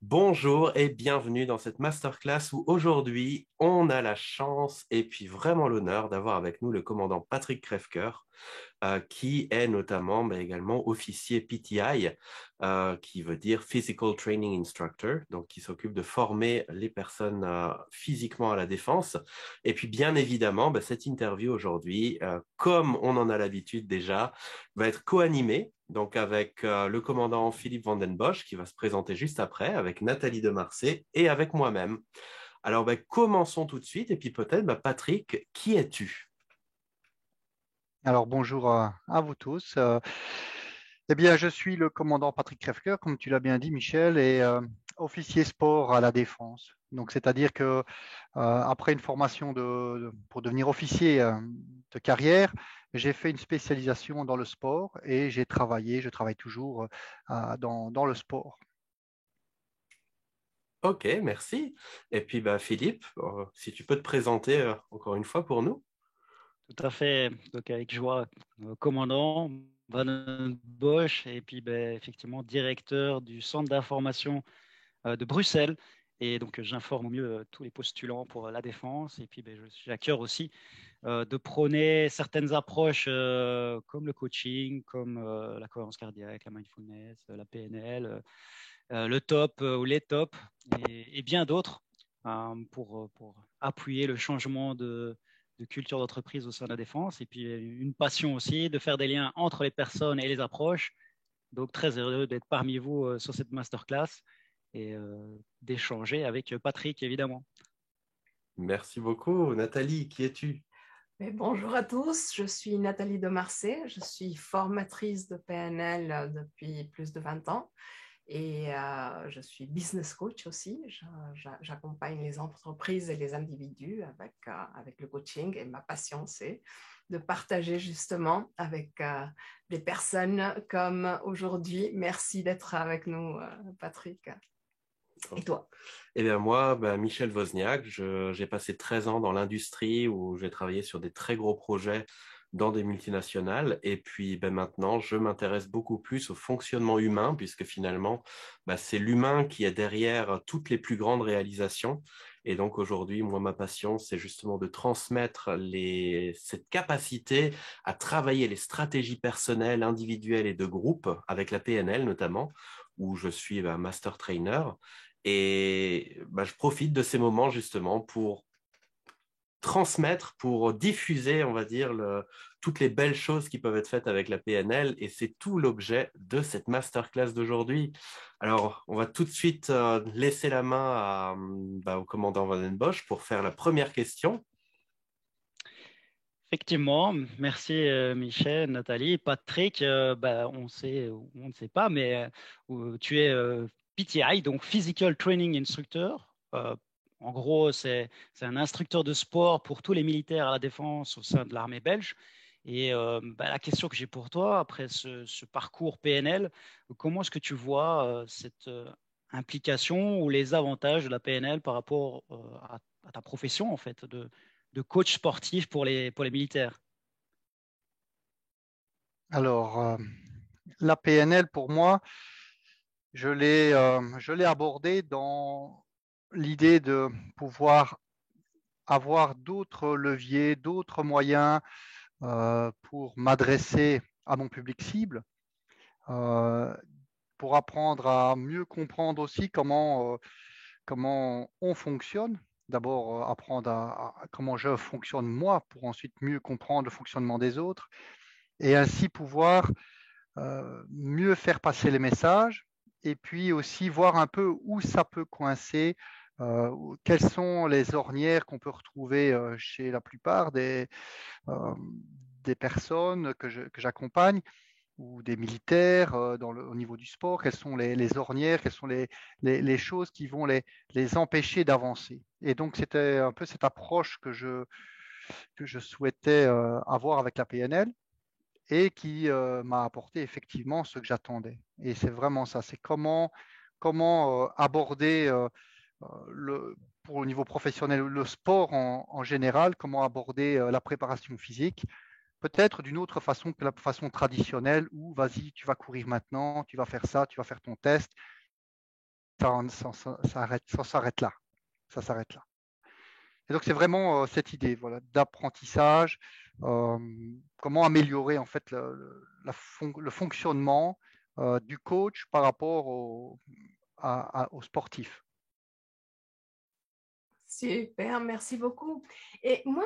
Bonjour et bienvenue dans cette masterclass où aujourd'hui on a la chance et puis vraiment l'honneur d'avoir avec nous le commandant Patrick Crèvecoeur, qui est notamment mais également officier PTI, qui veut dire Physical Training Instructor, donc qui s'occupe de former les personnes physiquement à la défense. Et puis bien évidemment, cette interview aujourd'hui, comme on en a l'habitude déjà, va être co-animée donc avec le commandant Philippe Van den Bosch qui va se présenter juste après, avec Nathalie de Marsay et avec moi-même. Alors commençons tout de suite et puis peut-être Patrick, qui es-tu? Alors bonjour à vous tous. Eh bien, je suis le commandant Patrick Crèvecoeur, comme tu l'as bien dit, Michel, et officier sport à la Défense. Donc, c'est-à-dire que après une formation pour devenir officier de carrière, j'ai fait une spécialisation dans le sport et je travaille toujours dans le sport. Ok, merci. Et puis Philippe, si tu peux te présenter encore une fois pour nous. Tout à fait. Donc, avec joie, commandant Van Bosch et puis effectivement directeur du centre d'information de Bruxelles. Et donc, j'informe au mieux tous les postulants pour la défense. Et puis, j'ai à cœur aussi de prôner certaines approches comme le coaching, comme la cohérence cardiaque, la mindfulness, la PNL, le top ou les tops et bien d'autres pour appuyer le changement de culture d'entreprise au sein de la défense. Et puis, une passion aussi de faire des liens entre les personnes et les approches. Donc, très heureux d'être parmi vous sur cette masterclass et d'échanger avec Patrick, évidemment. Merci beaucoup. Nathalie, qui es-tu? Mais bonjour à tous, je suis Nathalie de Marsay, je suis formatrice de PNL depuis plus de 20 ans et je suis business coach aussi. J'accompagne les entreprises et les individus avec le coaching et ma passion, c'est de partager justement avec des personnes comme aujourd'hui. Merci d'être avec nous, Patrick. Et toi? Eh bien moi, Michel Wozniak, j'ai passé 13 ans dans l'industrie où j'ai travaillé sur des très gros projets dans des multinationales. Et puis maintenant, je m'intéresse beaucoup plus au fonctionnement humain, puisque finalement, c'est l'humain qui est derrière toutes les plus grandes réalisations. Et donc aujourd'hui, moi, ma passion, c'est justement de transmettre cette capacité à travailler les stratégies personnelles, individuelles et de groupe, avec la PNL notamment, où je suis master trainer. Et je profite de ces moments justement pour transmettre, pour diffuser, on va dire, toutes les belles choses qui peuvent être faites avec la PNL. Et c'est tout l'objet de cette masterclass d'aujourd'hui. Alors, on va tout de suite laisser la main au commandant Van den Bosch pour faire la première question. Effectivement, merci Michel, Nathalie, Patrick. On sait, ou on ne sait pas, mais tu es PTI, donc Physical Training Instructor. En gros, c'est un instructeur de sport pour tous les militaires à la défense au sein de l'armée belge. Et la question que j'ai pour toi, après ce parcours PNL, comment est-ce que tu vois cette implication ou les avantages de la PNL par rapport à ta profession, en fait, de coach sportif pour les militaires? Alors, la PNL, pour moi, je l'ai abordé dans l'idée de pouvoir avoir d'autres leviers, d'autres moyens pour m'adresser à mon public cible, euh, pour apprendre à mieux comprendre aussi comment on fonctionne. D'abord, apprendre à comment je fonctionne moi pour ensuite mieux comprendre le fonctionnement des autres et ainsi pouvoir mieux faire passer les messages et puis aussi voir un peu où ça peut coincer, quelles sont les ornières qu'on peut retrouver chez la plupart euh, des personnes que j'accompagne ou des militaires au niveau du sport, quelles sont les ornières, quelles sont les choses qui vont les empêcher d'avancer. Et donc, c'était un peu cette approche que je souhaitais avoir avec la PNL et qui m'a apporté effectivement ce que j'attendais. Et c'est vraiment ça, c'est comment aborder pour le niveau professionnel, le sport en général, comment aborder la préparation physique, peut-être d'une autre façon que la façon traditionnelle où vas-y, tu vas courir maintenant, tu vas faire ça, tu vas faire ton test, ça s'arrête là. Ça s'arrête là. Et donc, c'est vraiment cette idée d'apprentissage, comment améliorer en fait le fonctionnement du coach par rapport aux sportifs. Super, merci beaucoup. Et moi,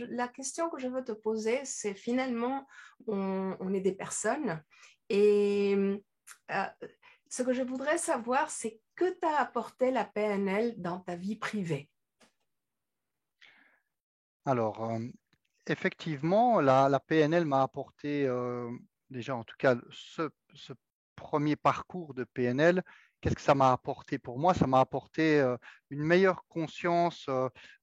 la question que je veux te poser, c'est finalement, on est des personnes et ce que je voudrais savoir, c'est que t'a apporté la PNL dans ta vie privée? Alors, effectivement, la PNL m'a apporté déjà, en tout cas, ce premier parcours de PNL. Qu'est-ce que ça m'a apporté pour moi? Ça m'a apporté une meilleure conscience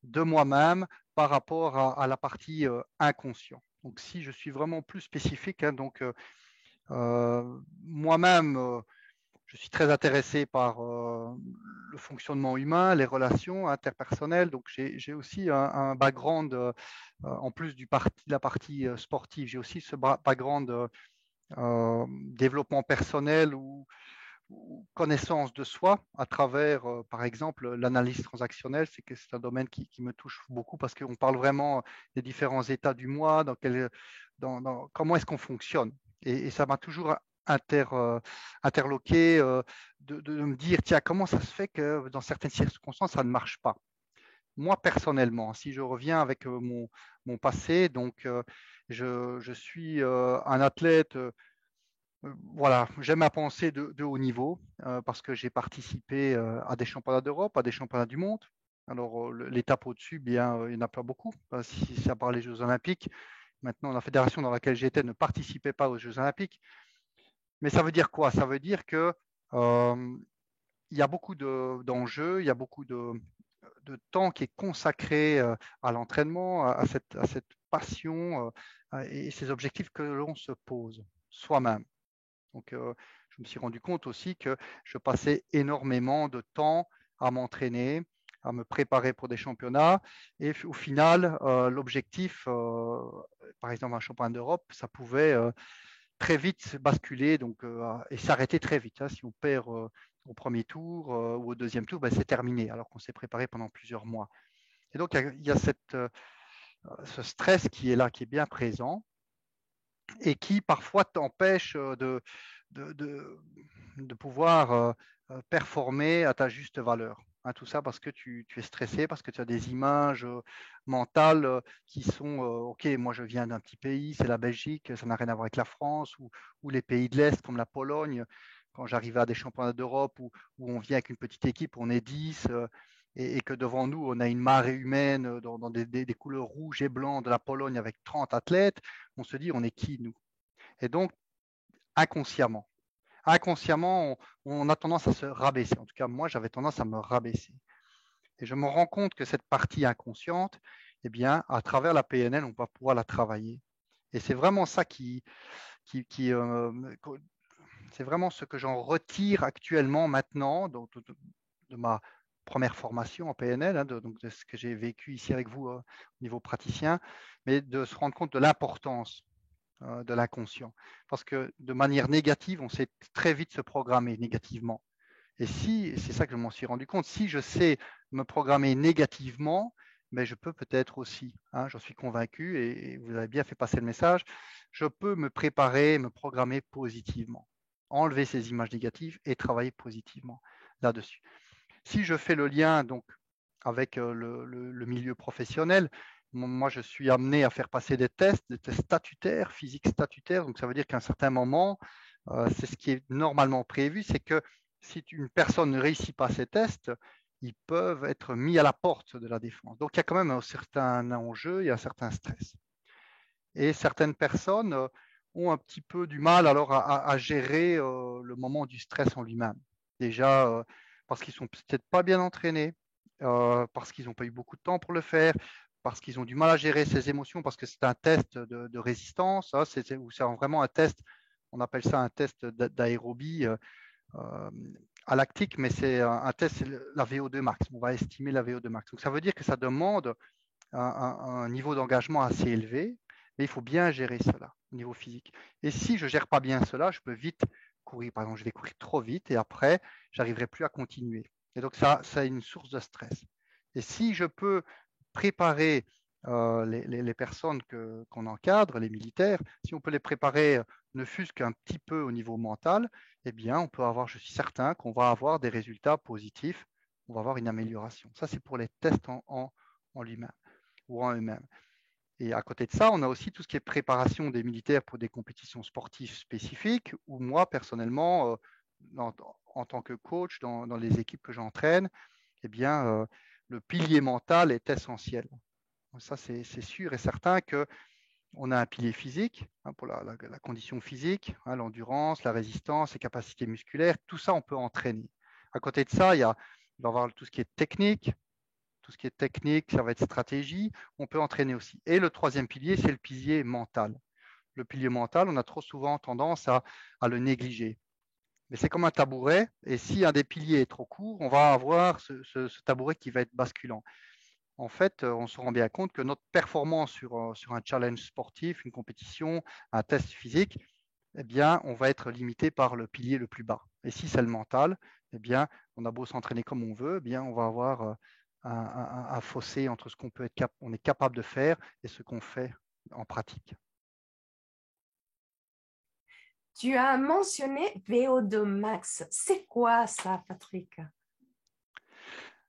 de moi-même par rapport à la partie inconscient. Donc, si je suis vraiment plus spécifique, hein, donc moi-même, je suis très intéressé par le fonctionnement humain, les relations interpersonnelles. Donc, j'ai aussi un background, en plus de la partie sportive, j'ai aussi ce background développement personnel ou connaissance de soi à travers, par exemple, l'analyse transactionnelle. C'est un domaine qui me touche beaucoup parce qu'on parle vraiment des différents états du moi, comment est-ce qu'on fonctionne. Et ça m'a toujours interloqué de me dire, tiens, comment ça se fait que dans certaines circonstances, ça ne marche pas? Moi, personnellement, si je reviens avec mon passé, donc je suis un athlète. Voilà, j'aime à penser de haut niveau parce que j'ai participé à des championnats d'Europe, à des championnats du monde. Alors, l'étape au-dessus, bien, il n'y en a pas beaucoup. Si ça parle des Jeux Olympiques, maintenant, la fédération dans laquelle j'étais ne participait pas aux Jeux Olympiques. Mais ça veut dire quoi? Ça veut dire que il y a beaucoup d'enjeux, il y a beaucoup de temps qui est consacré à l'entraînement, à cette passion et ces objectifs que l'on se pose soi-même. Donc, je me suis rendu compte aussi que je passais énormément de temps à m'entraîner, à me préparer pour des championnats. Et au final, l'objectif, par exemple un championnat d'Europe, ça pouvait très vite basculer et s'arrêter très vite. Hein. Si on perd au premier tour ou au deuxième tour, ben, c'est terminé, alors qu'on s'est préparé pendant plusieurs mois. Et donc, il y a ce stress qui est là, qui est bien présent et qui parfois t'empêche de pouvoir performer à ta juste valeur. Hein, tout ça parce que tu es stressé, parce que tu as des images mentales qui sont OK, moi je viens d'un petit pays, c'est la Belgique, ça n'a rien à voir avec la France ou les pays de l'Est comme la Pologne. Quand j'arrivais à des championnats d'Europe où on vient avec une petite équipe, on est 10 et que devant nous, on a une marée humaine dans des couleurs rouges et blancs de la Pologne avec 30 athlètes, on se dit, on est qui nous? Et donc, inconsciemment, on a tendance à se rabaisser. En tout cas, moi, j'avais tendance à me rabaisser. Et je me rends compte que cette partie inconsciente, eh bien, à travers la PNL, on va pouvoir la travailler. Et c'est vraiment ça c'est vraiment ce que j'en retire actuellement maintenant de ma première formation en PNL, hein, de ce que j'ai vécu ici avec vous au niveau praticien, mais de se rendre compte de l'importance de l'inconscient. Parce que de manière négative, on sait très vite se programmer négativement. Et c'est ça que je m'en suis rendu compte, si je sais me programmer négativement, mais je peux peut-être aussi, hein, j'en suis convaincu et vous avez bien fait passer le message, je peux me préparer, me programmer positivement, enlever ces images négatives et travailler positivement là-dessus. Si je fais le lien donc avec le milieu professionnel, moi, je suis amené à faire passer des tests statutaires, physiques statutaires. Donc, ça veut dire qu'à un certain moment, c'est ce qui est normalement prévu, c'est que si une personne ne réussit pas ces tests, ils peuvent être mis à la porte de la défense. Donc, il y a quand même un certain enjeu et un certain stress. Et certaines personnes ont un petit peu du mal alors à gérer le moment du stress en lui-même. Déjà, parce qu'ils sont peut-être pas bien entraînés, parce qu'ils n'ont pas eu beaucoup de temps pour le faire, parce qu'ils ont du mal à gérer ces émotions, parce que c'est un test de résistance, hein, c'est vraiment un test, on appelle ça un test d'aérobie à lactique, mais c'est un test, c'est la VO2 max, on va estimer la VO2 max. Donc ça veut dire que ça demande un niveau d'engagement assez élevé, mais il faut bien gérer cela au niveau physique. Et si je ne gère pas bien cela, je peux vite courir. Par exemple, je vais courir trop vite et après, je n'arriverai plus à continuer. Et donc, ça est une source de stress. Et si je peux préparer les personnes qu'on encadre, les militaires, si on peut les préparer ne fût-ce qu'un petit peu au niveau mental, eh bien, on peut avoir, je suis certain qu'on va avoir des résultats positifs, on va avoir une amélioration. Ça, c'est pour les tests en lui-même ou en eux-mêmes. Et à côté de ça, on a aussi tout ce qui est préparation des militaires pour des compétitions sportives spécifiques, où moi, personnellement, en tant que coach dans les équipes que j'entraîne, eh bien, le pilier mental est essentiel. Ça, c'est sûr et certain qu'on a un pilier physique pour la condition physique, l'endurance, la résistance, les capacités musculaires, tout ça, on peut entraîner. À côté de ça, il va y avoir tout ce qui est technique. Tout ce qui est technique, ça va être stratégie, on peut entraîner aussi. Et le troisième pilier, c'est le pilier mental. Le pilier mental, on a trop souvent tendance à le négliger. Mais c'est comme un tabouret, et si un des piliers est trop court, on va avoir ce tabouret qui va être basculant. En fait, on se rend bien compte que notre performance sur un challenge sportif, une compétition, un test physique, eh bien, on va être limité par le pilier le plus bas. Et si c'est le mental, eh bien, on a beau s'entraîner comme on veut, eh bien, on va avoir un fossé entre ce on est capable de faire et ce qu'on fait en pratique. Tu as mentionné VO2 max. C'est quoi ça, Patrick?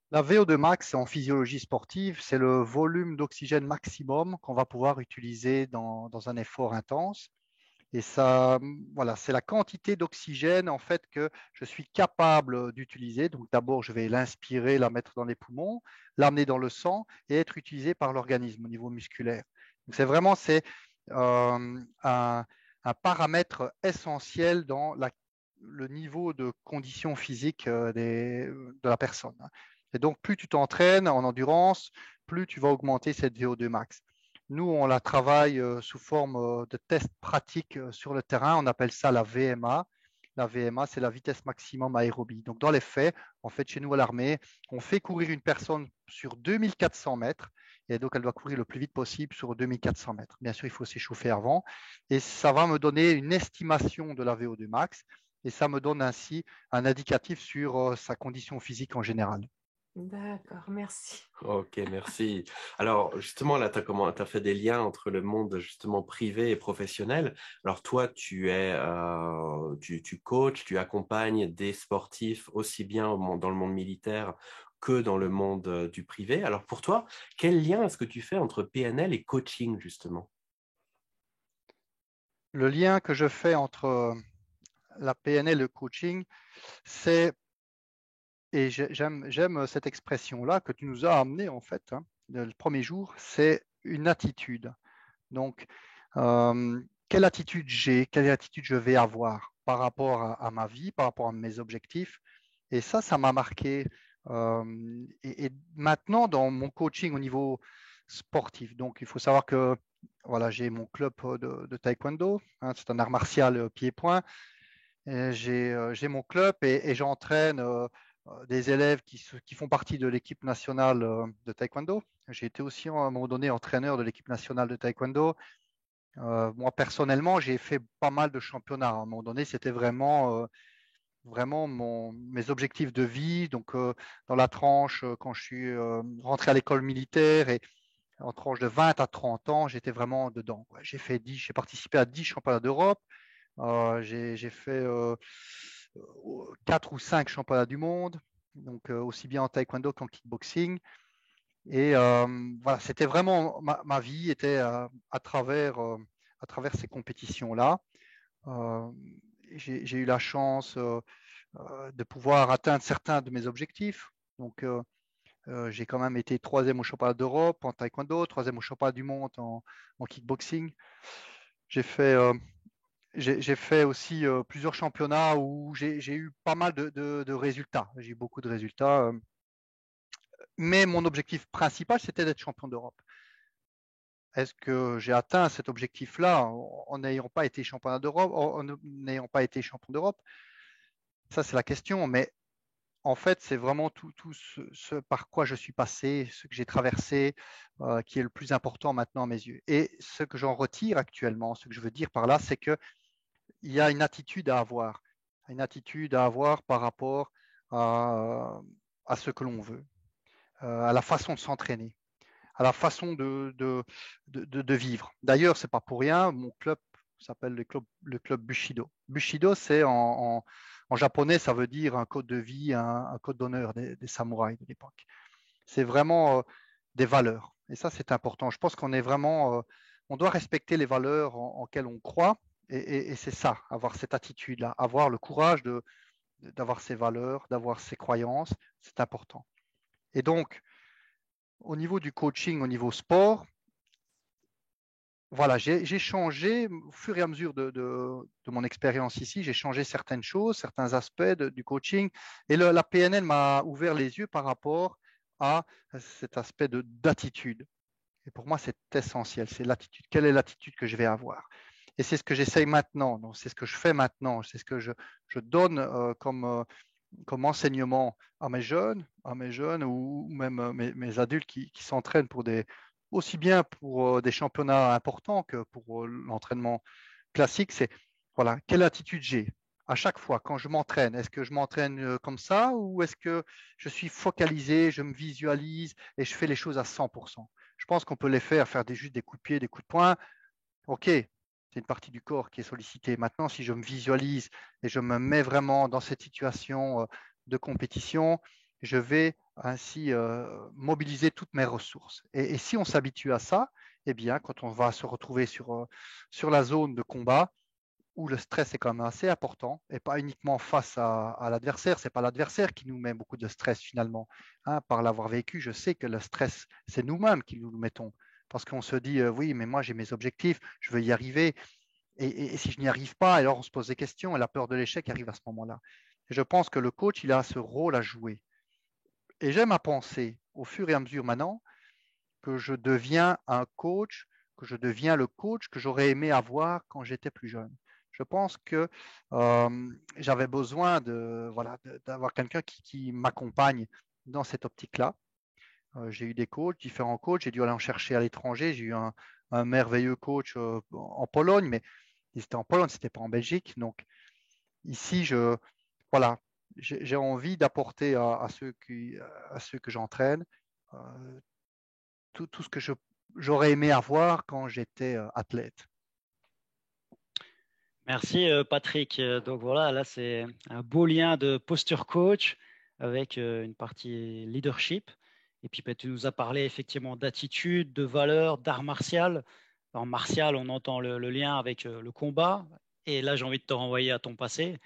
La VO2 max en physiologie sportive, c'est le volume d'oxygène maximum qu'on va pouvoir utiliser dans un effort intense. Et ça, voilà, c'est la quantité d'oxygène en fait que je suis capable d'utiliser. Donc d'abord, je vais l'inspirer, la mettre dans les poumons, l'amener dans le sang et être utilisé par l'organisme au niveau musculaire. Donc c'est un paramètre essentiel dans le niveau de condition physique de la personne. Et donc plus tu t'entraînes en endurance, plus tu vas augmenter cette VO2 max. Nous, on la travaille sous forme de tests pratiques sur le terrain. On appelle ça la VMA. La VMA, c'est la vitesse maximum aérobie. Donc, dans les faits, en fait, chez nous à l'armée, on fait courir une personne sur 2400 mètres. Et donc, elle doit courir le plus vite possible sur 2400 mètres. Bien sûr, il faut s'échauffer avant. Et ça va me donner une estimation de la VO2 max. Et ça me donne ainsi un indicatif sur sa condition physique en général. D'accord, merci. Ok, merci. Alors, justement, là, tu as fait des liens entre le monde justement privé et professionnel. Alors, toi, tu coaches, tu accompagnes des sportifs aussi bien dans le monde militaire que dans le monde du privé. Alors, pour toi, quel lien est-ce que tu fais entre PNL et coaching, justement? Le lien que je fais entre la PNL et le coaching, c'est et j'aime cette expression-là que tu nous as amenée en fait, le premier jour, c'est une attitude. Donc, quelle attitude j'ai, quelle attitude je vais avoir par rapport à ma vie, par rapport à mes objectifs. Et ça m'a marqué. Et maintenant, dans mon coaching au niveau sportif, donc il faut savoir que voilà, j'ai mon club de taekwondo, c'est un art martial pied-point. J'ai mon club et j'entraîne des élèves qui font partie de l'équipe nationale de taekwondo. J'ai été aussi à un moment donné entraîneur de l'équipe nationale de taekwondo. Moi, personnellement, j'ai fait pas mal de championnats. À un moment donné, c'était vraiment mes objectifs de vie. Donc, dans la tranche, quand je suis rentré à l'école militaire et en tranche de 20 à 30 ans, j'étais vraiment dedans. J'ai participé à 10 championnats d'Europe. J'ai fait 4 ou 5 championnats du monde, donc aussi bien en taekwondo qu'en kickboxing. Et voilà, c'était vraiment ma vie était à travers ces compétitions-là. J'ai eu la chance de pouvoir atteindre certains de mes objectifs. Donc, j'ai quand même été 3e au championnat d'Europe en taekwondo, 3e au championnat du monde en kickboxing. J'ai fait aussi plusieurs championnats où j'ai eu pas mal de résultats. J'ai eu beaucoup de résultats. Mais mon objectif principal, c'était d'être champion d'Europe. Est-ce que j'ai atteint cet objectif-là en n'ayant pas été champion d'Europe? Ça, c'est la question. Mais en fait, c'est vraiment tout ce par quoi je suis passé, ce que j'ai traversé, qui est le plus important maintenant à mes yeux. Et ce que j'en retire actuellement, ce que je veux dire par là, c'est qu'il y a une attitude à avoir. une attitude à avoir par rapport à ce que l'on veut, à la façon de s'entraîner, à la façon de vivre. D'ailleurs, ce n'est pas pour rien, mon club s'appelle le club Bushido. Bushido, c'est en japonais, ça veut dire un code de vie, un code d'honneur des samouraïs de l'époque. C'est vraiment des valeurs. Et ça, c'est important. Je pense qu'on est vraiment, on doit respecter les valeurs en quelles on croit. Et c'est ça, avoir cette attitude-là, avoir le courage d'avoir ses valeurs, d'avoir ses croyances, c'est important. Et donc, au niveau du coaching, au niveau sport, voilà, j'ai changé au fur et à mesure de mon expérience ici, j'ai changé certaines choses, certains aspects du coaching. Et la PNL m'a ouvert les yeux par rapport à cet aspect d'attitude. Et pour moi, c'est essentiel, c'est l'attitude. Quelle est l'attitude que je vais avoir? Et c'est ce que j'essaye maintenant, donc c'est ce que je fais maintenant, c'est ce que je donne comme enseignement à mes jeunes ou même mes adultes qui s'entraînent aussi bien pour des championnats importants que pour l'entraînement classique. C'est voilà, quelle attitude j'ai à chaque fois quand je m'entraîne. Est-ce que je m'entraîne comme ça ou est-ce que je suis focalisé, je me visualise et je fais les choses à 100%? Je pense qu'on peut les faire juste des coups de pied, des coups de poing. OK, c'est une partie du corps qui est sollicitée. Maintenant, si je me visualise et je me mets vraiment dans cette situation de compétition, je vais ainsi mobiliser toutes mes ressources. Et si on s'habitue à ça, eh bien, quand on va se retrouver sur la zone de combat, où le stress est quand même assez important, et pas uniquement face à l'adversaire, ce n'est pas l'adversaire qui nous met beaucoup de stress finalement. Hein, par l'avoir vécu, je sais que le stress, c'est nous-mêmes qui nous le mettons. Parce qu'on se dit, oui, mais moi j'ai mes objectifs, je veux y arriver. Et si je n'y arrive pas, alors on se pose des questions et la peur de l'échec arrive à ce moment-là. Et je pense que le coach, il a ce rôle à jouer. Et j'aime à penser, au fur et à mesure maintenant, que je deviens un coach, que je deviens le coach que j'aurais aimé avoir quand j'étais plus jeune. Je pense que j'avais besoin d'avoir quelqu'un qui m'accompagne dans cette optique-là. J'ai eu des coachs, différents coachs, j'ai dû aller en chercher à l'étranger. J'ai eu un merveilleux coach en Pologne, mais c'était en Pologne, c'était pas en Belgique. Donc ici, voilà, j'ai envie d'apporter à ceux que j'entraîne tout ce que j'aurais aimé avoir quand j'étais athlète. Merci Patrick. Donc voilà, là c'est un beau lien de posture coach avec une partie leadership. Et puis tu nous as parlé effectivement d'attitude, de valeur, d'art martial. En martial, on entend le lien avec le combat. Et là, j'ai envie de te renvoyer à ton passé,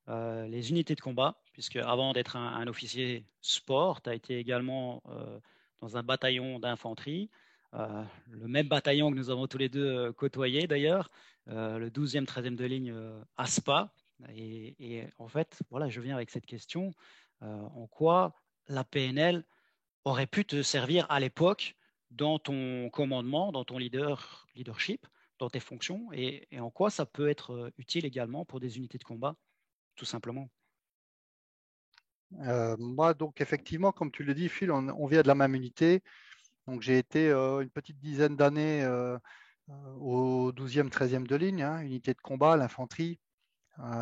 les unités de combat, puisque avant d'être un officier sport, tu as été également dans un bataillon d'infanterie, le même bataillon que nous avons tous les deux côtoyé d'ailleurs, le 12e, 13e de ligne à Spa. Et en fait, voilà, je viens avec cette question, en quoi la PNL aurait pu te servir à l'époque dans ton commandement, dans ton leadership, dans tes fonctions, et en quoi ça peut être utile également pour des unités de combat, tout simplement. Moi, donc, effectivement, comme tu le dis, Phil, on vient de la même unité. Donc, j'ai été une petite dizaine d'années au 12e, 13e de ligne, hein, unité de combat, l'infanterie.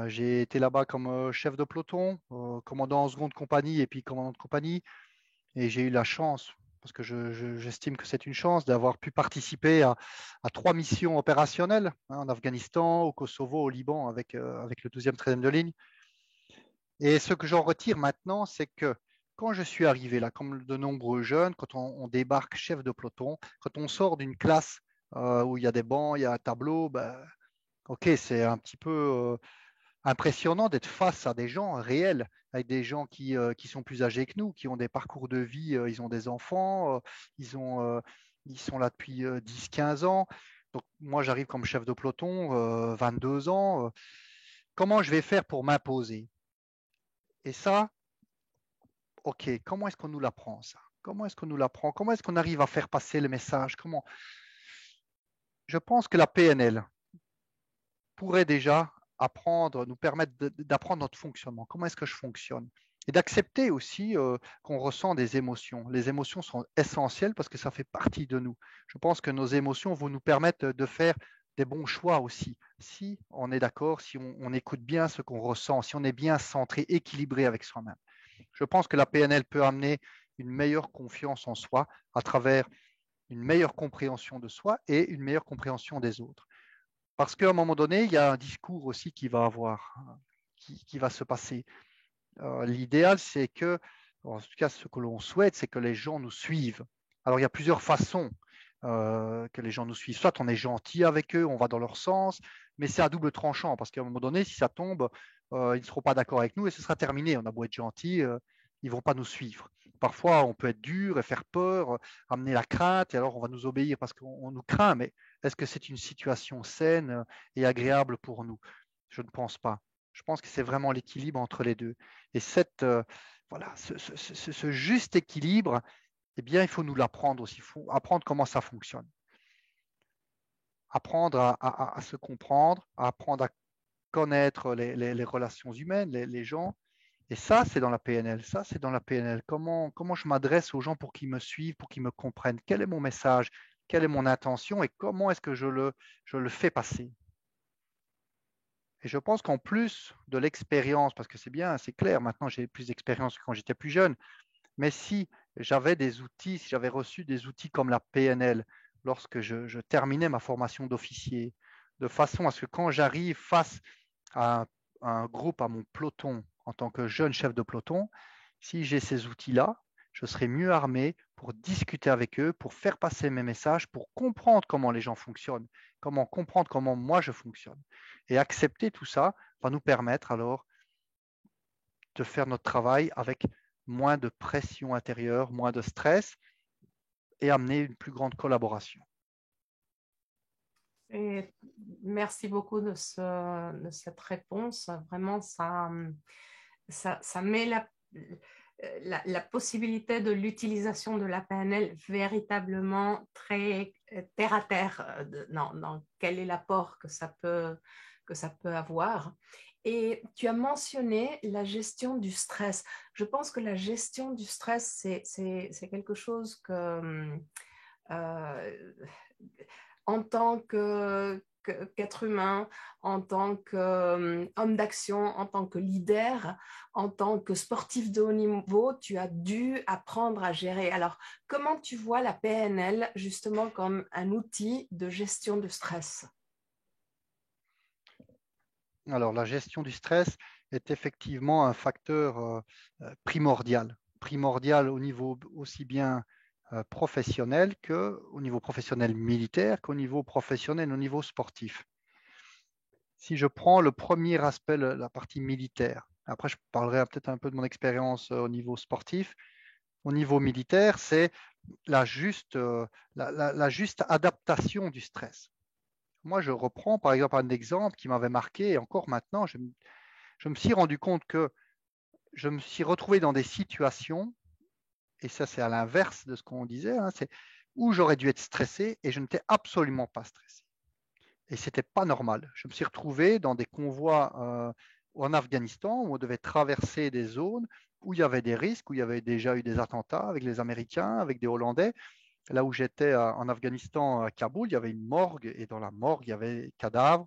J'ai été là-bas comme chef de peloton, commandant en seconde compagnie et puis commandant de compagnie. Et j'ai eu la chance, parce que j'estime que c'est une chance, d'avoir pu participer à 3 missions opérationnelles hein, en Afghanistan, au Kosovo, au Liban avec le 12e, 13e de ligne. Et ce que j'en retire maintenant, c'est que quand je suis arrivé là, comme de nombreux jeunes, quand on débarque chef de peloton, quand on sort d'une classe où il y a des bancs, il y a un tableau, ben, ok, c'est un petit peu impressionnant d'être face à des gens réels, avec des gens qui sont plus âgés que nous, qui ont des parcours de vie, ils ont des enfants, ils sont là depuis 10-15 ans. Donc moi, j'arrive comme chef de peloton, 22 ans. Comment je vais faire pour m'imposer? Et ça, ok, comment est-ce qu'on nous l'apprend ça? Comment est-ce qu'on nous l'apprend? Comment est-ce qu'on arrive à faire passer le message? Comment? Je pense que la PNL pourrait déjà nous permettre d'apprendre notre fonctionnement. Comment est-ce que je fonctionne? Et d'accepter aussi qu'on ressent des émotions. Les émotions sont essentielles parce que ça fait partie de nous. Je pense que nos émotions vont nous permettre de faire des bons choix aussi. Si on est d'accord, si on écoute bien ce qu'on ressent, si on est bien centré, équilibré avec soi-même. Je pense que la PNL peut amener une meilleure confiance en soi à travers une meilleure compréhension de soi et une meilleure compréhension des autres. Parce qu'à un moment donné, il y a un discours aussi qui va qui va se passer. L'idéal, c'est que, en tout cas, ce que l'on souhaite, c'est que les gens nous suivent. Alors, il y a plusieurs façons que les gens nous suivent. Soit on est gentil avec eux, on va dans leur sens, mais c'est à double tranchant parce qu'à un moment donné, si ça tombe, ils ne seront pas d'accord avec nous et ce sera terminé. On a beau être gentil, ils ne vont pas nous suivre. Parfois, on peut être dur et faire peur, amener la crainte, et alors on va nous obéir parce qu'on nous craint, mais est-ce que c'est une situation saine et agréable pour nous? Je ne pense pas. Je pense que c'est vraiment l'équilibre entre les deux. Et voilà, ce juste équilibre, eh bien, il faut nous l'apprendre aussi. Il faut apprendre comment ça fonctionne. Apprendre à se comprendre, apprendre à connaître les relations humaines, les gens. Et ça, c'est dans la PNL. Ça, c'est dans la PNL. Comment je m'adresse aux gens pour qu'ils me suivent, pour qu'ils me comprennent? Quel est mon message? Quelle est mon intention? Et comment est-ce que je le fais passer? Et je pense qu'en plus de l'expérience, parce que c'est bien, c'est clair, maintenant j'ai plus d'expérience que quand j'étais plus jeune, mais si j'avais des outils, si j'avais reçu des outils comme la PNL lorsque je terminais ma formation d'officier, de façon à ce que quand j'arrive face à un groupe, à mon peloton, en tant que jeune chef de peloton, si j'ai ces outils-là, je serai mieux armé pour discuter avec eux, pour faire passer mes messages, pour comprendre comment les gens fonctionnent, comment comprendre comment moi je fonctionne. Et accepter tout ça va nous permettre alors de faire notre travail avec moins de pression intérieure, moins de stress et amener une plus grande collaboration. Et merci beaucoup de cette réponse. Vraiment, ça met la possibilité de l'utilisation de la PNL véritablement très terre à terre dans quel est l'apport que ça peut avoir. Et tu as mentionné la gestion du stress. Je pense que la gestion du stress, c'est quelque chose que en tant qu'être humain, en tant qu'homme d'action, en tant que leader, en tant que sportif de haut niveau, tu as dû apprendre à gérer. Alors, comment tu vois la PNL justement comme un outil de gestion du stress? Alors, la gestion du stress est effectivement un facteur primordial au niveau aussi bien professionnel qu'au niveau professionnel militaire, qu'au niveau professionnel, au niveau sportif. Si je prends le premier aspect, la partie militaire, après je parlerai peut-être un peu de mon expérience au niveau sportif. Au niveau militaire, c'est la juste adaptation du stress. Moi, je reprends par exemple un exemple qui m'avait marqué, et encore maintenant, je me suis rendu compte que je me suis retrouvé dans des situations, et ça c'est à l'inverse de ce qu'on disait, c'est où j'aurais dû être stressé et je n'étais absolument pas stressé. Et ce n'était pas normal. Je me suis retrouvé dans des convois en Afghanistan où on devait traverser des zones où il y avait des risques, où il y avait déjà eu des attentats avec les Américains, avec des Hollandais. Là où j'étais en Afghanistan, à Kaboul, il y avait une morgue et dans la morgue, il y avait des cadavres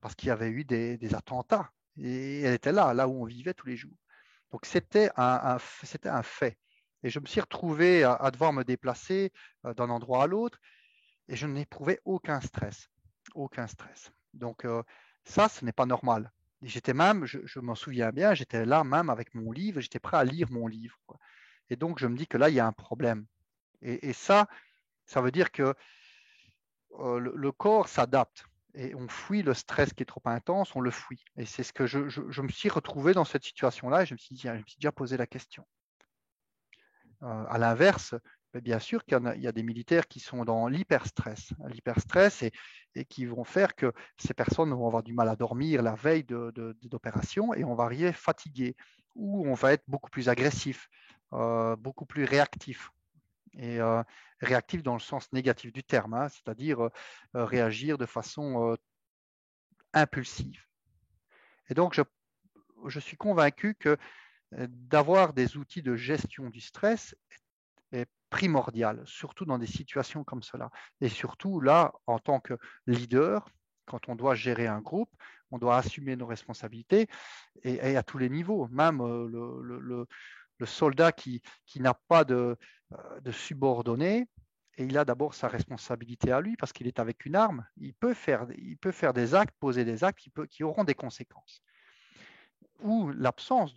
parce qu'il y avait eu des attentats. Et elle était là où on vivait tous les jours. Donc c'était un fait. Et je me suis retrouvé à devoir me déplacer d'un endroit à l'autre et je n'éprouvais aucun stress. Aucun stress. Donc ça, ce n'est pas normal. Et j'étais même, je m'en souviens bien, j'étais là même avec mon livre, j'étais prêt à lire mon livre. Et donc je me dis que là, il y a un problème. Et ça veut dire que le corps s'adapte et on fuit le stress qui est trop intense, on le fuit. Et c'est ce que je me suis retrouvé dans cette situation-là et je me suis déjà posé la question. À l'inverse, bien sûr qu'il y a des militaires qui sont dans l'hyperstress et qui vont faire que ces personnes vont avoir du mal à dormir la veille d'opération et on va arriver fatigué ou on va être beaucoup plus agressif, beaucoup plus réactif. Et réactif dans le sens négatif du terme, c'est-à-dire réagir de façon impulsive. Et donc, je suis convaincu que d'avoir des outils de gestion du stress est primordial, surtout dans des situations comme cela. Et surtout là, en tant que leader, quand on doit gérer un groupe, on doit assumer nos responsabilités et à tous les niveaux. Même le soldat qui n'a pas de subordonné, et il a d'abord sa responsabilité à lui parce qu'il est avec une arme, il peut faire des actes, poser des actes qui auront des conséquences. Ou l'absence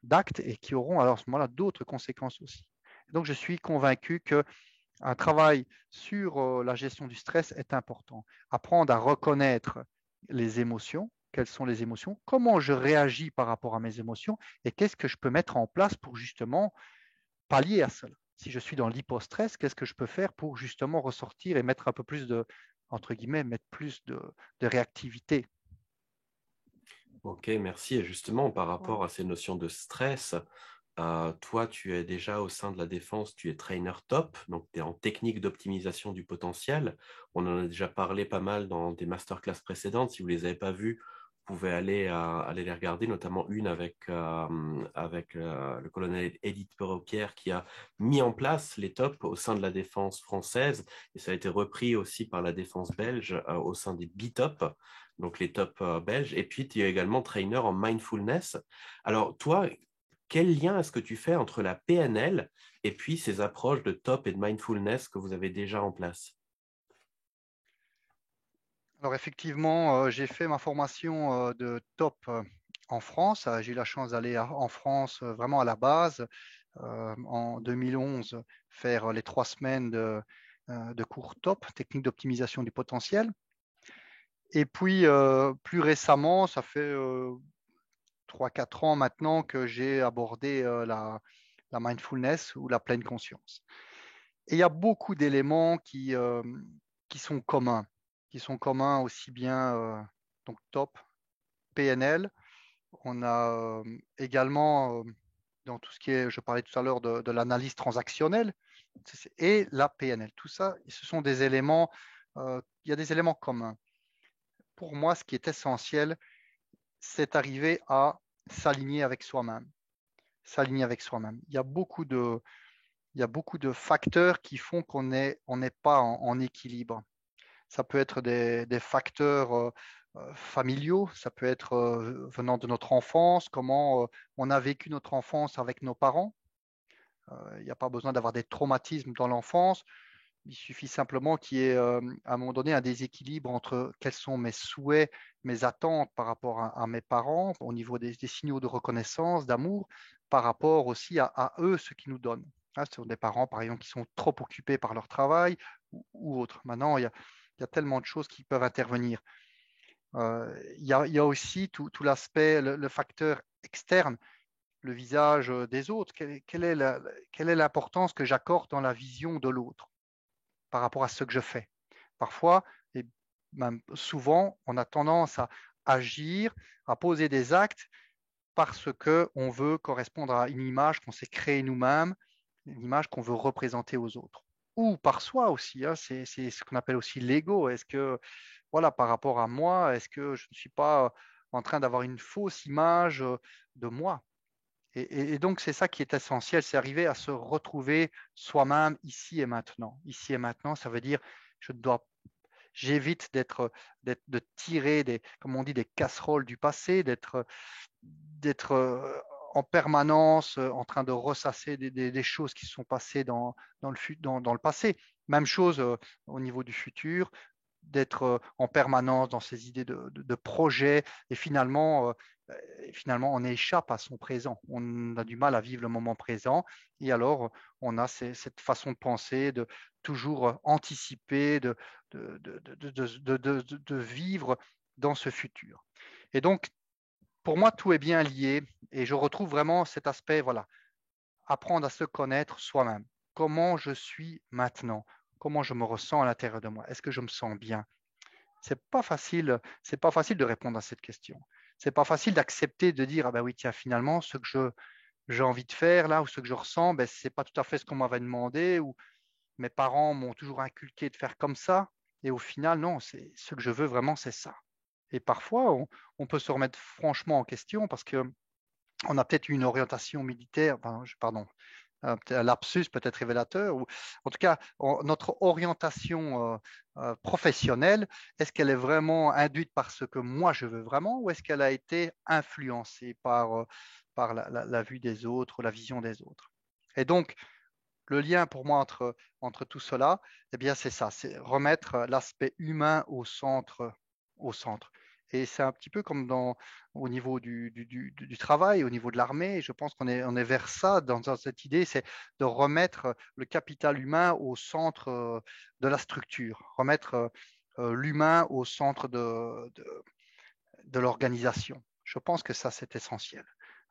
d'actes et qui auront alors à ce moment-là d'autres conséquences aussi. Donc je suis convaincu qu'un travail sur la gestion du stress est important. Apprendre à reconnaître les émotions, quelles sont les émotions, comment je réagis par rapport à mes émotions et qu'est-ce que je peux mettre en place pour justement pallier à cela. Si je suis dans l'hypostress, qu'est-ce que je peux faire pour justement ressortir et mettre un peu plus entre guillemets, mettre plus de réactivité. Ok, merci. Et justement, par rapport à ces notions de stress, toi, tu es déjà au sein de la défense, tu es trainer top, donc tu es en technique d'optimisation du potentiel. On en a déjà parlé pas mal dans des masterclass précédentes. Si vous ne les avez pas vues, vous pouvez aller les regarder, notamment une avec le colonel Edith Perrault-Pierre qui a mis en place les tops au sein de la défense française et ça a été repris aussi par la défense belge au sein des B-Top, donc les tops belges. Et puis, tu es également trainer en mindfulness. Alors, toi, quel lien est-ce que tu fais entre la PNL et puis ces approches de top et de mindfulness que vous avez déjà en place? Alors effectivement, j'ai fait ma formation de top en France. J'ai eu la chance d'aller en France vraiment à la base en 2011, faire les 3 semaines de cours top, technique d'optimisation du potentiel. Et puis plus récemment, ça fait 3-4 ans maintenant que j'ai abordé la mindfulness ou la pleine conscience. Et il y a beaucoup d'éléments qui sont communs, aussi bien donc top, PNL. On a également dans tout ce qui est, je parlais tout à l'heure de l'analyse transactionnelle et la PNL. Tout ça, ce sont des éléments, il y a des éléments communs. Pour moi, ce qui est essentiel, c'est arriver à s'aligner avec soi-même. Il y a beaucoup de facteurs qui font qu'on n'est pas en équilibre. Ça peut être des facteurs familiaux, ça peut être venant de notre enfance, comment on a vécu notre enfance avec nos parents. Il n'y a pas besoin d'avoir des traumatismes dans l'enfance. Il suffit simplement qu'il y ait à un moment donné un déséquilibre entre quels sont mes souhaits, mes attentes par rapport à mes parents, au niveau des signaux de reconnaissance, d'amour, par rapport aussi à eux, ce qu'ils nous donnent. Ce sont des parents, par exemple, qui sont trop occupés par leur travail ou autre. Maintenant, il y a tellement de choses qui peuvent intervenir. Il y a aussi tout l'aspect, le facteur externe, le visage des autres. Quelle est l'importance que j'accorde dans la vision de l'autre par rapport à ce que je fais? Parfois, et même souvent, on a tendance à agir, à poser des actes parce qu'on veut correspondre à une image qu'on s'est créée nous-mêmes, une image qu'on veut représenter aux autres. Ou par soi aussi, c'est ce qu'on appelle aussi l'ego. Est-ce que, voilà, par rapport à moi, est-ce que je ne suis pas en train d'avoir une fausse image de moi? Et donc, c'est ça qui est essentiel, c'est arriver à se retrouver soi-même ici et maintenant. Ici et maintenant, ça veut dire j'évite de tirer comme on dit, des casseroles du passé, d'être en permanence en train de ressasser des choses qui sont passées dans le passé. Même chose au niveau du futur, d'être en permanence dans ces idées de projets et finalement, on échappe à son présent. On a du mal à vivre le moment présent et alors on a cette façon de penser, de toujours anticiper, de vivre dans ce futur. Et donc, pour moi, tout est bien lié et je retrouve vraiment cet aspect, voilà, apprendre à se connaître soi-même. Comment je suis maintenant? Comment je me ressens à l'intérieur de moi? Est-ce que je me sens bien? C'est pas facile de répondre à cette question. C'est pas facile d'accepter de dire ah ben oui tiens finalement ce que j'ai envie de faire là ou ce que je ressens ben c'est pas tout à fait ce qu'on m'avait demandé ou mes parents m'ont toujours inculqué de faire comme ça et au final non c'est ce que je veux vraiment c'est ça. Et parfois on peut se remettre franchement en question parce que on a peut-être une orientation militaire, un lapsus peut-être révélateur, ou en tout cas, notre orientation professionnelle, est-ce qu'elle est vraiment induite par ce que moi je veux vraiment, ou est-ce qu'elle a été influencée par la vue des autres, la vision des autres? Et donc, le lien pour moi entre tout cela, eh bien, c'est ça, c'est remettre l'aspect humain au centre, au centre. Et c'est un petit peu comme au niveau du travail, au niveau de l'armée. Je pense on est vers ça, dans cette idée, c'est de remettre le capital humain au centre de la structure, remettre l'humain au centre de l'organisation. Je pense que ça, c'est essentiel.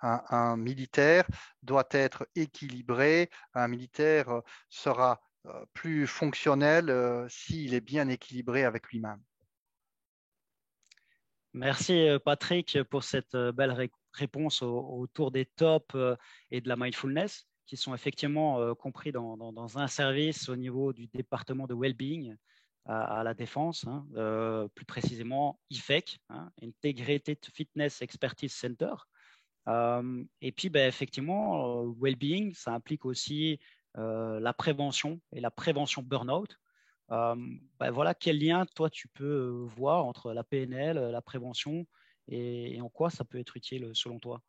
Un militaire doit être équilibré. Un militaire sera plus fonctionnel s'il est bien équilibré avec lui-même. Merci Patrick pour cette belle réponse autour des tops et de la mindfulness qui sont effectivement compris dans un service au niveau du département de well-being à la Défense, hein, plus précisément IFEC, hein, Integrated Fitness Expertise Center. Et puis, ben, effectivement, well-being, ça implique aussi la prévention et la prévention burn-out. Ben, voilà, quel lien, toi, tu peux voir entre la PNL, la prévention et en quoi ça peut être utile selon toi?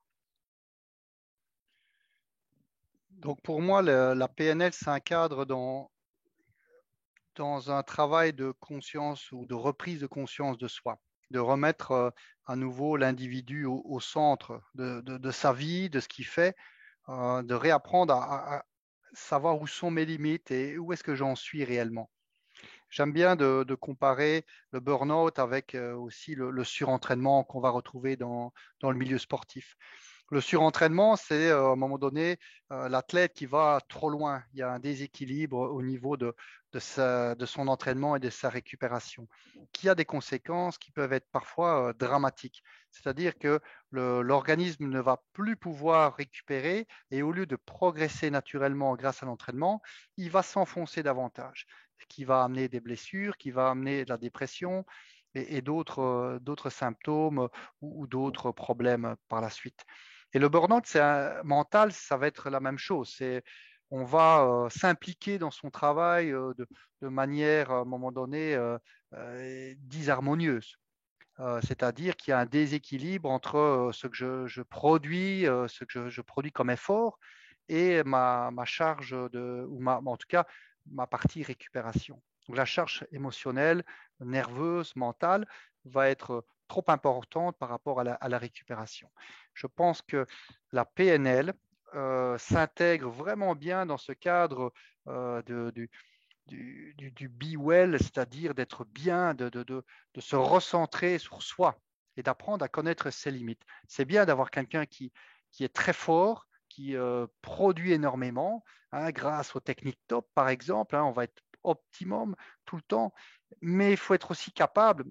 Donc, pour moi, la PNL s'encadre dans un travail de conscience ou de reprise de conscience de soi, de remettre à nouveau l'individu au centre de sa vie, de ce qu'il fait, de réapprendre à savoir où sont mes limites et où est-ce que j'en suis réellement. J'aime bien de comparer le burn-out avec aussi le surentraînement qu'on va retrouver dans le milieu sportif. Le surentraînement, c'est à un moment donné l'athlète qui va trop loin. Il y a un déséquilibre au niveau de son entraînement et de sa récupération, qui a des conséquences qui peuvent être parfois dramatiques. C'est-à-dire que l'organisme ne va plus pouvoir récupérer et au lieu de progresser naturellement grâce à l'entraînement, il va s'enfoncer davantage, ce qui va amener des blessures, qui va amener de la dépression et d'autres symptômes ou d'autres problèmes par la suite. Et le burn-out, mental, ça va être la même chose. On va s'impliquer dans son travail de manière, à un moment donné, disharmonieuse. C'est-à-dire qu'il y a un déséquilibre entre ce que je produis, ce que je produis comme effort et ma charge en tout cas, ma partie récupération. Donc, la charge émotionnelle, nerveuse, mentale va être trop importante par rapport à la récupération. Je pense que la PNL s'intègre vraiment bien dans ce cadre du be well, c'est-à-dire d'être bien, de se recentrer sur soi et d'apprendre à connaître ses limites. C'est bien d'avoir quelqu'un qui est très fort, qui produit énormément, hein, grâce aux techniques top, par exemple. Hein, on va être optimum tout le temps, mais il faut être aussi capable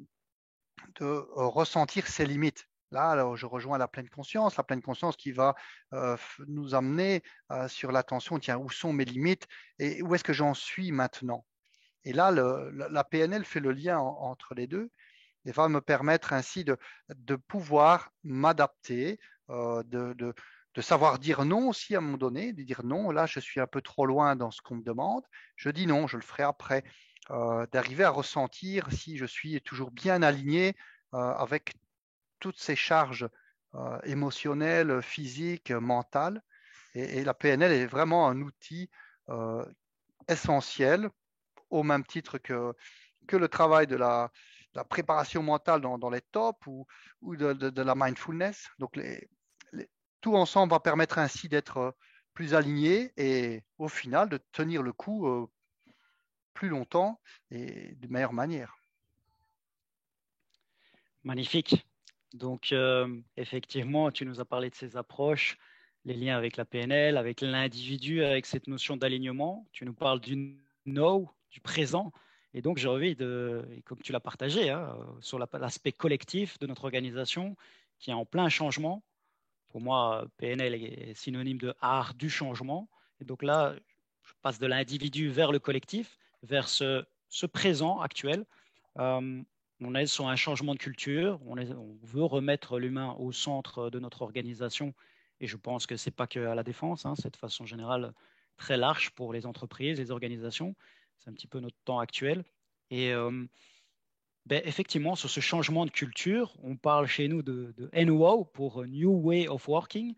de ressentir ses limites. Là, alors, je rejoins la pleine conscience qui va nous amener sur l'attention, tiens, où sont mes limites et où est-ce que j'en suis maintenant? Et là, la PNL fait le lien entre les deux et va me permettre ainsi de pouvoir m'adapter, de savoir dire non aussi à un moment donné, de dire non, là, je suis un peu trop loin dans ce qu'on me demande, je dis non, je le ferai après, d'arriver à ressentir si je suis toujours bien aligné avec toutes ces charges émotionnelles, physiques, mentales. Et la PNL est vraiment un outil essentiel au même titre que le travail de la préparation mentale dans les tops ou de la mindfulness. Donc, tout ensemble va permettre ainsi d'être plus aligné et au final de tenir le coup plus longtemps et de meilleure manière. Magnifique. Donc, effectivement, tu nous as parlé de ces approches, les liens avec la PNL, avec l'individu, avec cette notion d'alignement. Tu nous parles du now, du présent. Et donc, j'ai envie comme tu l'as partagé, hein, sur l'aspect collectif de notre organisation qui est en plein changement. Pour moi, PNL est synonyme de art du changement. Et donc là, je passe de l'individu vers le collectif, vers ce présent actuel. On est sur un changement de culture, on veut remettre l'humain au centre de notre organisation et je pense que ce n'est pas qu'à la défense, hein, c'est de façon générale très large pour les entreprises, les organisations. C'est un petit peu notre temps actuel. Et effectivement, sur ce changement de culture, on parle chez nous de NWO pour New Way of Working.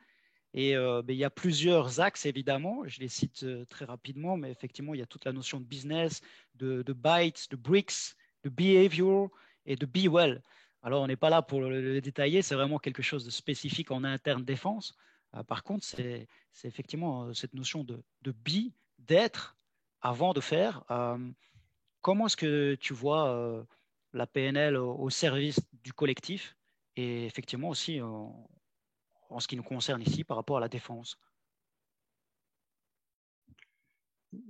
Et il y a plusieurs axes, évidemment. Je les cite très rapidement, mais effectivement, il y a toute la notion de business, de bytes, de bricks, de behavior et de be well. Alors, on n'est pas là pour le détailler, c'est vraiment quelque chose de spécifique en interne défense. Par contre, c'est effectivement cette notion de be, d'être, avant de faire. Comment est-ce que tu vois la PNL au service du collectif et effectivement aussi en ce qui nous concerne ici par rapport à la défense?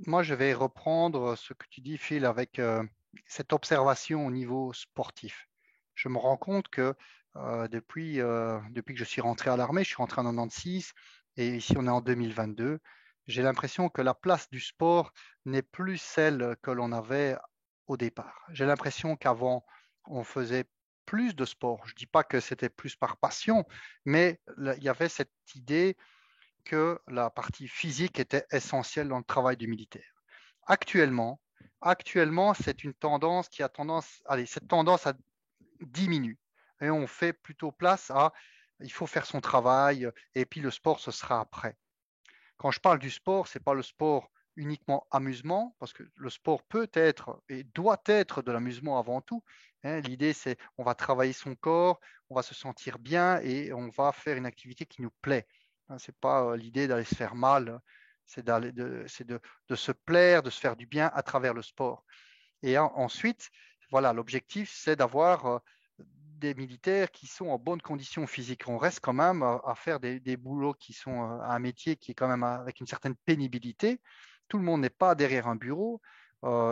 Moi, je vais reprendre ce que tu dis, Phil, avec cette observation au niveau sportif. Je me rends compte que depuis que je suis rentré à l'armée, je suis rentré en 96 et ici on est en 2022, j'ai l'impression que la place du sport n'est plus celle que l'on avait au départ. J'ai l'impression qu'avant, on faisait plus de sport. Je ne dis pas que c'était plus par passion, mais il y avait cette idée que la partie physique était essentielle dans le travail du militaire. Actuellement, c'est une tendance qui a tendance, allez, cette tendance diminue et on fait plutôt place à il faut faire son travail et puis le sport ce sera après. Quand je parle du sport, c'est pas le sport uniquement amusement, parce que le sport peut être et doit être de l'amusement avant tout. L'idée, c'est on va travailler son corps, on va se sentir bien et on va faire une activité qui nous plaît. Ce n'est pas l'idée d'aller se faire mal, c'est de se plaire, de se faire du bien à travers le sport. Et ensuite, voilà, l'objectif, c'est d'avoir des militaires qui sont en bonne condition physique. On reste quand même à faire des boulots qui sont un métier qui est quand même avec une certaine pénibilité. Tout le monde n'est pas derrière un bureau.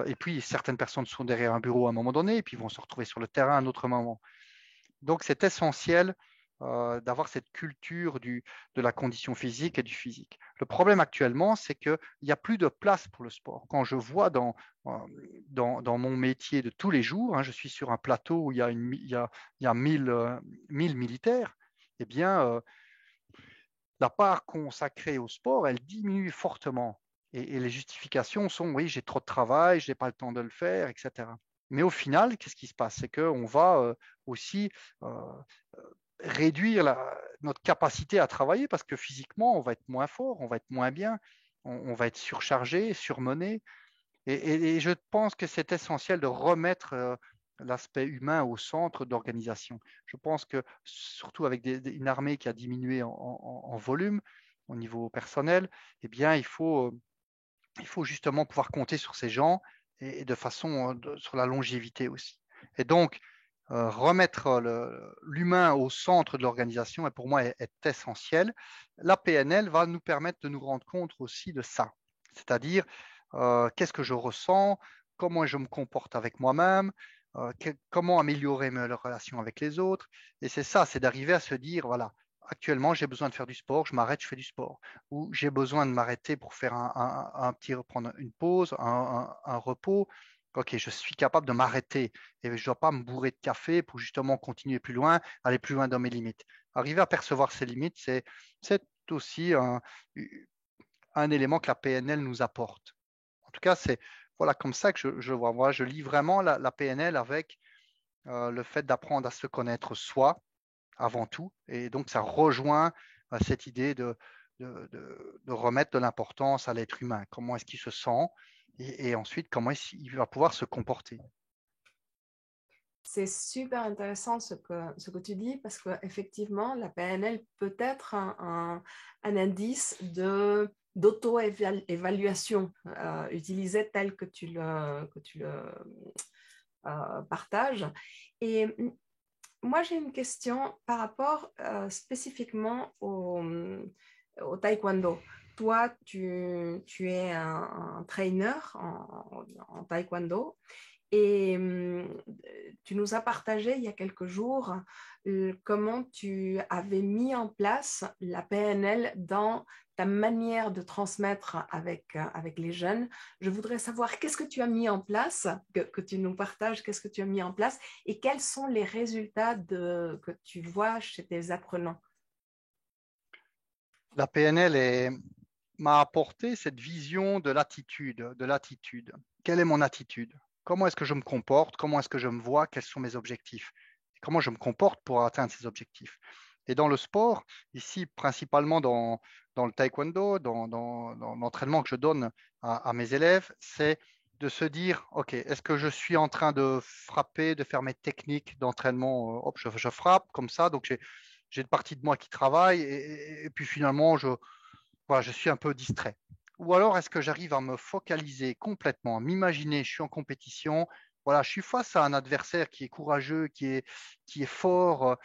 Et puis, certaines personnes sont derrière un bureau à un moment donné, et puis vont se retrouver sur le terrain à un autre moment. Donc, c'est essentiel d'avoir cette culture de la condition physique et du physique. Le problème actuellement, c'est qu'il n'y a plus de place pour le sport. Quand je vois dans mon métier de tous les jours, je suis sur un plateau où il y a 1000 militaires, eh bien, la part consacrée au sport, elle diminue fortement. Et les justifications sont, oui, j'ai trop de travail, je n'ai pas le temps de le faire, etc. Mais au final, qu'est-ce qui se passe? C'est qu'on va aussi réduire notre capacité à travailler parce que physiquement, on va être moins fort, on va être moins bien, on va être surchargé, surmené. Et je pense que c'est essentiel de remettre l'aspect humain au centre d'organisation. Je pense que surtout avec une armée qui a diminué en volume au niveau personnel, eh bien, il faut justement pouvoir compter sur ces gens et de façon sur la longévité aussi. Et donc, remettre l'humain au centre de l'organisation, pour moi, est essentiel. La PNL va nous permettre de nous rendre compte aussi de ça. C'est-à-dire, qu'est-ce que je ressens, comment je me comporte avec moi-même, comment améliorer mes relations avec les autres. Et c'est ça, c'est d'arriver à se dire, voilà, actuellement, j'ai besoin de faire du sport, je m'arrête, je fais du sport. Ou j'ai besoin de m'arrêter pour faire un petit prendre une pause, un repos. Ok, je suis capable de m'arrêter et je ne dois pas me bourrer de café pour justement continuer plus loin, aller plus loin dans mes limites. Arriver à percevoir ses limites, c'est aussi un élément que la PNL nous apporte. En tout cas, c'est voilà comme ça que je vois. Moi, je lis vraiment la PNL avec le fait d'apprendre à se connaître soi avant tout. Et donc, ça rejoint cette idée de remettre de l'importance à l'être humain. Comment est-ce qu'il se sent et ensuite, comment est-ce qu'il va pouvoir se comporter. C'est super intéressant ce que tu dis parce qu'effectivement, la PNL peut être un indice d'auto-évaluation utilisé tel que tu le partages. Et moi, j'ai une question par rapport spécifiquement au taekwondo. Toi, tu es un trainer en taekwondo et tu nous as partagé il y a quelques jours comment tu avais mis en place la PNL dans ta manière de transmettre avec les jeunes. Je voudrais savoir qu'est-ce que tu as mis en place, que tu nous partages, qu'est-ce que tu as mis en place et quels sont les résultats que tu vois chez tes apprenants. La PNL m'a apporté cette vision de l'attitude, Quelle est mon attitude? Comment est-ce que je me comporte? Comment est-ce que je me vois? Quels sont mes objectifs? Comment je me comporte pour atteindre ces objectifs? Et dans le sport, ici principalement dans le taekwondo, dans l'entraînement que je donne à mes élèves, c'est de se dire, OK, est-ce que je suis en train de frapper, de faire mes techniques d'entraînement, hop, je frappe comme ça, donc j'ai une partie de moi qui travaille et puis finalement, voilà, je suis un peu distrait. Ou alors, est-ce que j'arrive à me focaliser complètement, à m'imaginer, je suis en compétition, voilà, je suis face à un adversaire qui est courageux, qui est fort,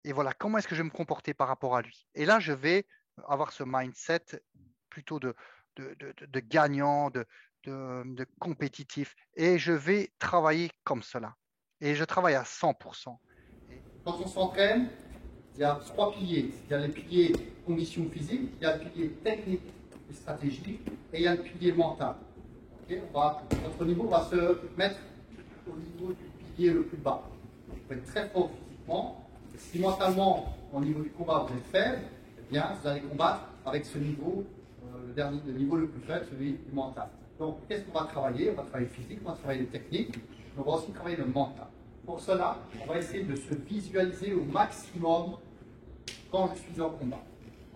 et voilà, comment est-ce que je vais me comporter par rapport à lui? Et là, je vais avoir ce mindset plutôt de gagnant, de compétitif, et je vais travailler comme cela. Et je travaille à 100%. Quand on s'entraîne, il y a 3 piliers. Il y a les piliers conditions physiques, il y a le pilier technique et stratégique, et il y a le pilier mental. Okay, notre niveau va se mettre au niveau du pilier le plus bas. Vous pouvez être très fort physiquement. Si mentalement, au niveau du combat, vous êtes faible, eh bien, vous allez combattre avec ce niveau, le niveau le plus faible, celui du mental. Donc, qu'est-ce qu'on va travailler? On va travailler le physique, on va travailler les techniques, on va aussi travailler le mental. Pour cela, on va essayer de se visualiser au maximum quand je suis en combat.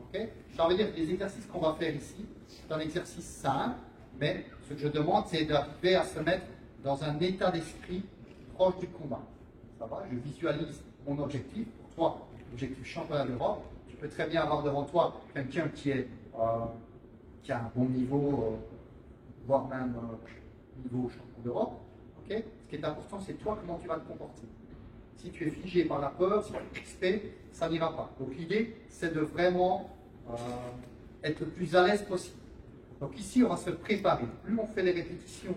Okay, ça veut dire que les exercices qu'on va faire ici, c'est un exercice simple, mais ce que je demande, c'est d'arriver à se mettre dans un état d'esprit proche du combat. Ça va? Je visualise mon objectif. Pour toi, l'objectif championnat d'Europe, tu peux très bien avoir devant toi quelqu'un qui a un bon niveau, voire même niveau champion d'Europe. Okay, ce qui est important, c'est toi, comment tu vas te comporter. Si tu es figé par la peur, si tu es crispé, ça n'ira pas. Donc l'idée, c'est de vraiment être le plus à l'aise possible. Donc ici, on va se préparer. Plus on fait les répétitions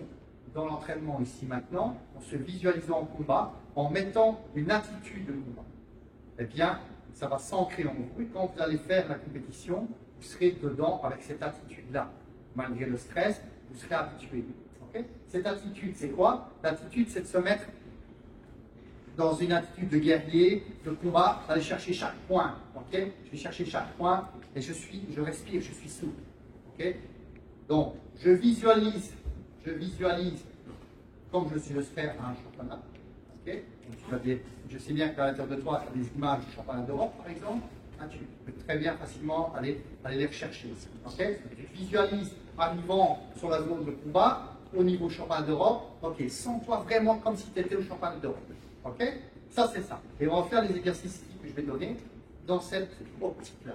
dans l'entraînement ici maintenant, en se visualisant en combat, en mettant une attitude de combat, eh bien, ça va s'ancrer en vous. Et quand vous allez faire la compétition, vous serez dedans avec cette attitude-là. Malgré le stress, vous serez habitué. Okay? Cette attitude, c'est quoi? L'attitude, c'est de se mettre dans une attitude de guerrier, de combat, d'aller chercher chaque point. Okay? Je vais chercher chaque point et je respire, je suis souple. Okay? Donc, je visualise comme je le serais à un championnat. Okay? Donc, je sais bien qu'à l'intérieur de toi, tu as des images du championnat d'Europe, par exemple. Hein, tu peux très bien facilement aller les rechercher ici. Okay? Je visualise arrivant sur la zone de combat au niveau championnat d'Europe. Okay? Sens-toi vraiment comme si tu étais au championnat d'Europe. Ok? Ça, c'est ça. Et on va faire les exercices que je vais donner dans cette optique-là.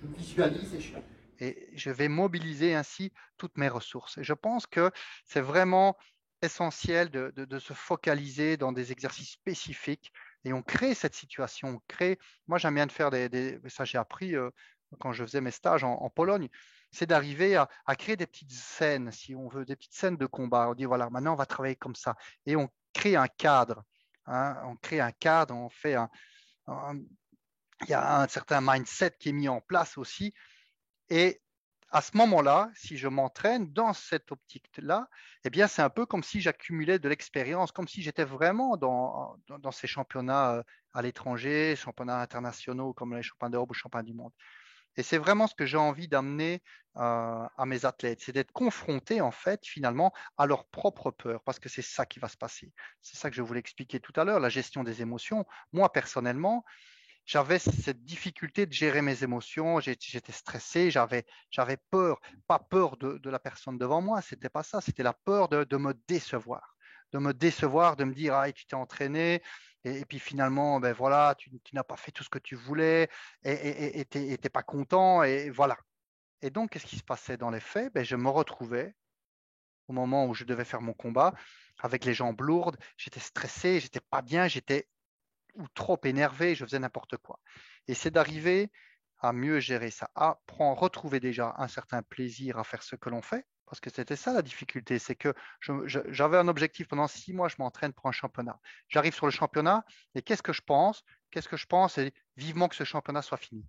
Je visualise et je fais. Et je vais mobiliser ainsi toutes mes ressources. Et je pense que c'est vraiment essentiel de se focaliser dans des exercices spécifiques et on crée cette situation. Moi, j'aime bien de faire ça j'ai appris quand je faisais mes stages en Pologne, c'est d'arriver à créer des petites scènes, si on veut, des petites scènes de combat. On dit, voilà, maintenant, on va travailler comme ça. Et on crée un cadre. Hein, on crée un cadre, il y a un certain mindset qui est mis en place aussi. Et à ce moment-là, si je m'entraîne dans cette optique-là, eh bien, c'est un peu comme si j'accumulais de l'expérience, comme si j'étais vraiment dans ces championnats à l'étranger, championnats internationaux comme les championnats d'Europe ou championnats du monde. Et c'est vraiment ce que j'ai envie d'amener à mes athlètes, c'est d'être confrontés en fait finalement à leur propre peur, parce que c'est ça qui va se passer. C'est ça que je voulais expliquer tout à l'heure, la gestion des émotions. Moi personnellement, j'avais cette difficulté de gérer mes émotions, j'étais stressé, j'avais peur, pas peur de la personne devant moi, c'était pas ça, c'était la peur de me décevoir, de me dire ah, tu t'es entraîné et puis finalement ben voilà, tu n'as pas fait tout ce que tu voulais et tu n'es pas content et voilà. Et donc qu'est-ce qui se passait dans les faits? Ben, je me retrouvais au moment où je devais faire mon combat avec les jambes lourdes, j'étais stressé, j'étais pas bien, j'étais ou trop énervé, je faisais n'importe quoi. Et c'est d'arriver à mieux gérer ça, à retrouver déjà un certain plaisir à faire ce que l'on fait, parce que c'était ça la difficulté, c'est que j'avais un objectif pendant 6 mois, je m'entraîne pour un championnat. J'arrive sur le championnat et qu'est-ce que je pense? Qu'est-ce que je pense? C'est vivement que ce championnat soit fini.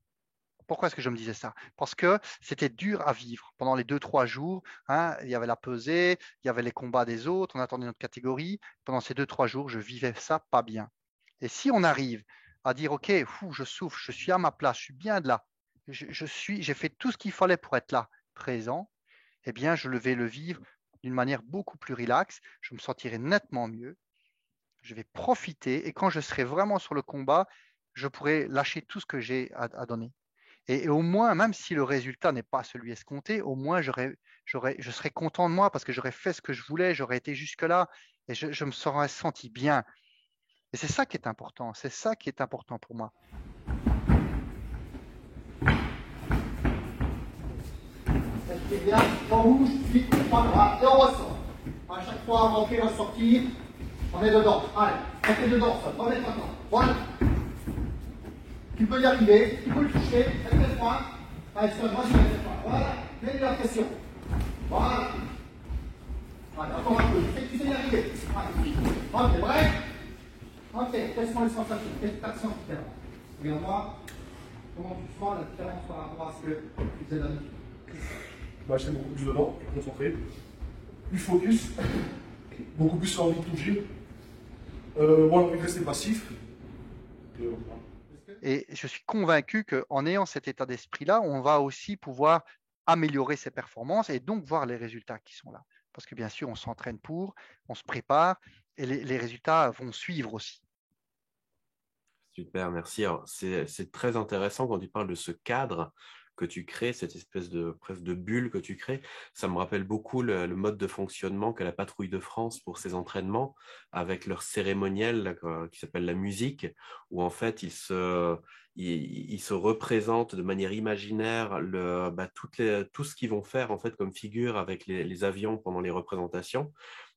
Pourquoi est-ce que je me disais ça? Parce que c'était dur à vivre. Pendant les 2-3 jours, hein, il y avait la pesée, il y avait les combats des autres, on attendait notre catégorie. Pendant ces 2-3 jours, je vivais ça pas bien. Et si on arrive à dire, OK, je souffre, je suis à ma place, je suis bien de là, j'ai fait tout ce qu'il fallait pour être là, présent, eh bien, je vais le vivre d'une manière beaucoup plus relaxe. Je me sentirai nettement mieux. Je vais profiter et quand je serai vraiment sur le combat, je pourrai lâcher tout ce que j'ai à donner. Et au moins, même si le résultat n'est pas celui escompté, au moins je serai content de moi parce que j'aurais fait ce que je voulais, j'aurais été jusque-là et je me serais senti bien. Et c'est ça qui est important, c'est ça qui est important pour moi. Et bien, on bouge, vite, pas droit, et on ressort. À chaque fois, on rentrer, on sortir, on est dedans. Allez, restez dedans, ça, on est maintenant. Voilà. Tu peux y arriver, tu peux le toucher, mets le point. Allez, ça, moi, je mets le point. Voilà, mets la pression. Voilà. Allez, encore un peu, tu sais y arriver. Allez, ok, bref. Ok, quelles sont les sensations? Quelles actions tu fais? Regarde-moi, comment tu sens la différence par rapport à ce que tu faisais d'habitude? J'étais beaucoup plus dedans, plus concentré, plus focus, beaucoup plus envie de toucher. Moi, l'envie de rester passif. Et je suis convaincu qu'en ayant cet état d'esprit-là, on va aussi pouvoir améliorer ses performances et donc voir les résultats qui sont là. Parce que bien sûr, on s'entraîne pour, on se prépare et les résultats vont suivre aussi. Super, merci. C'est très intéressant quand tu parles de ce cadre que tu crées, cette espèce de presque de bulle que tu crées. Ça me rappelle beaucoup le mode de fonctionnement qu'a la Patrouille de France pour ses entraînements, avec leur cérémoniel là, qui s'appelle la musique, où en fait ils se représentent de manière imaginaire tout ce qu'ils vont faire en fait comme figure avec les avions pendant les représentations,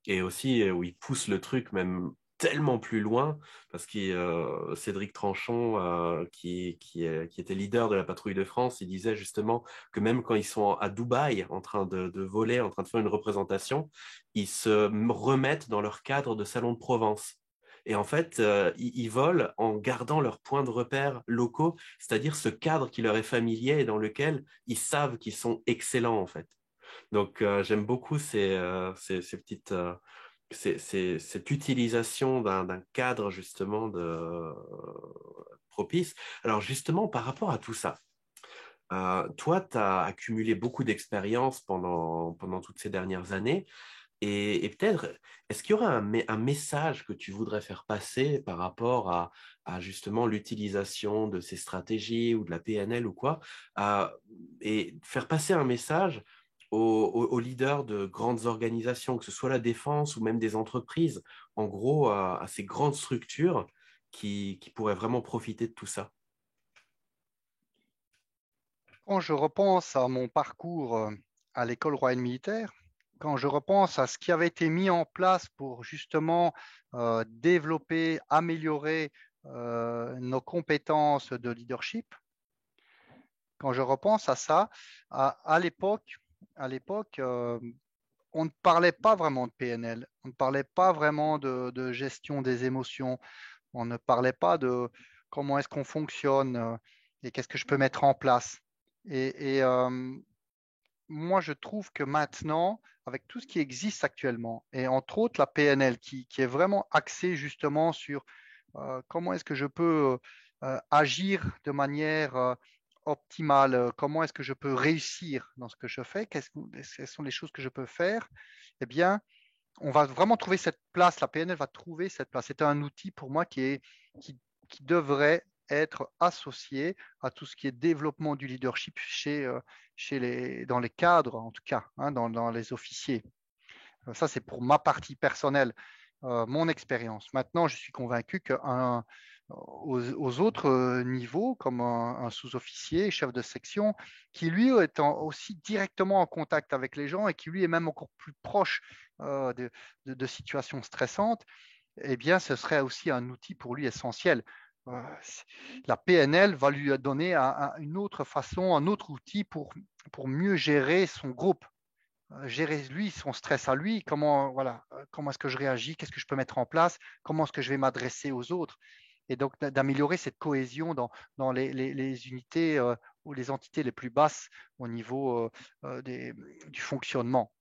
et aussi où ils poussent le truc même tellement plus loin, parce que Cédric Tranchon, qui était leader de la Patrouille de France, il disait justement que même quand ils sont à Dubaï, en train de voler, en train de faire une représentation, ils se remettent dans leur cadre de salon de Provence. Et en fait, ils volent en gardant leurs points de repère locaux, c'est-à-dire ce cadre qui leur est familier et dans lequel ils savent qu'ils sont excellents, en fait. Donc, j'aime beaucoup ces petites... cette utilisation d'un cadre justement propice. Alors justement, par rapport à tout ça, toi, tu as accumulé beaucoup d'expérience pendant toutes ces dernières années. Et peut-être, est-ce qu'il y aura un message que tu voudrais faire passer par rapport à justement l'utilisation de ces stratégies ou de la PNL ou quoi, et faire passer un message aux leaders de grandes organisations, que ce soit la défense ou même des entreprises, en gros à ces grandes structures qui pourraient vraiment profiter de tout ça? Quand je repense à mon parcours à l'école royale militaire, quand je repense à ce qui avait été mis en place pour justement développer, améliorer nos compétences de leadership, quand je repense à ça, à l'époque, on ne parlait pas vraiment de PNL, on ne parlait pas vraiment de gestion des émotions, on ne parlait pas de comment est-ce qu'on fonctionne et qu'est-ce que je peux mettre en place. Et moi, je trouve que maintenant, avec tout ce qui existe actuellement, et entre autres la PNL qui est vraiment axée justement sur comment est-ce que je peux agir de manière optimale, comment est-ce que je peux réussir dans ce que je fais, quelles sont les choses que je peux faire, eh bien, on va vraiment trouver cette place, la PNL va trouver cette place. C'est un outil pour moi qui devrait être associé à tout ce qui est développement du leadership dans les cadres, en tout cas, hein, dans les officiers. Ça, c'est pour ma partie personnelle, mon expérience. Maintenant, je suis convaincu aux autres niveaux, comme un sous-officier, chef de section, qui lui est aussi directement en contact avec les gens et qui lui est même encore plus proche de situations stressantes, eh bien, ce serait aussi un outil pour lui essentiel. La PNL va lui donner une autre façon, un autre outil pour mieux gérer son groupe, gérer lui, son stress à lui, comment est-ce que je réagis, qu'est-ce que je peux mettre en place, comment est-ce que je vais m'adresser aux autres. Et donc d'améliorer cette cohésion dans les unités ou les entités les plus basses au niveau du fonctionnement.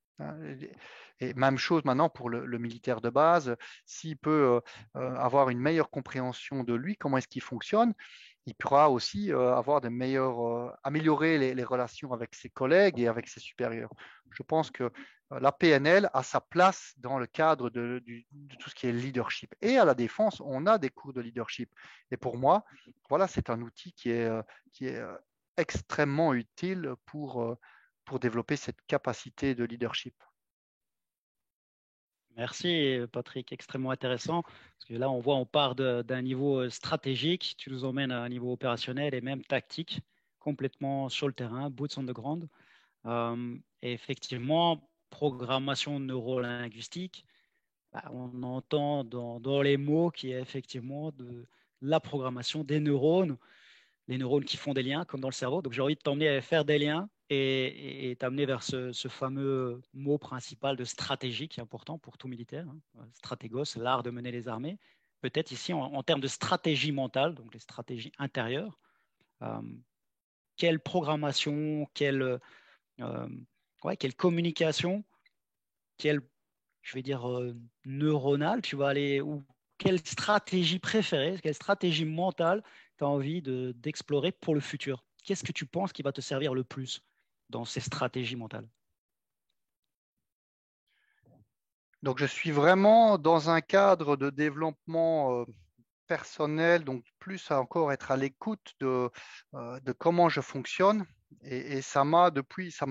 Et même chose maintenant pour le militaire de base, s'il peut avoir une meilleure compréhension de lui, comment est-ce qu'il fonctionne, il pourra aussi avoir améliorer les relations avec ses collègues et avec ses supérieurs. Je pense que la PNL a sa place dans le cadre de tout ce qui est leadership. Et à la Défense, on a des cours de leadership. Et pour moi, voilà, c'est un outil qui est extrêmement utile pour développer cette capacité de leadership. Merci Patrick, extrêmement intéressant. Parce que là, on part d'un niveau stratégique, tu nous emmènes à un niveau opérationnel et même tactique, complètement sur le terrain, boots on the ground. Et effectivement, programmation neurolinguistique, on entend dans les mots qui est effectivement de la programmation des neurones, les neurones qui font des liens, comme dans le cerveau. Donc, j'ai envie de t'emmener à faire des liens et t'amener vers ce fameux mot principal de stratégie qui est important pour tout militaire. Stratégos, l'art de mener les armées. Peut-être ici, en termes de stratégie mentale, donc les stratégies intérieures, quelle programmation, quelle communication, quelle, je vais dire, neuronale, tu vas aller, ou quelle stratégie préférée, quelle stratégie mentale tu as envie d'explorer pour le futur? Qu'est-ce que tu penses qui va te servir le plus dans ces stratégies mentales? Donc, je suis vraiment dans un cadre de développement personnel, donc plus à encore être à l'écoute de comment je fonctionne. Et ça m'a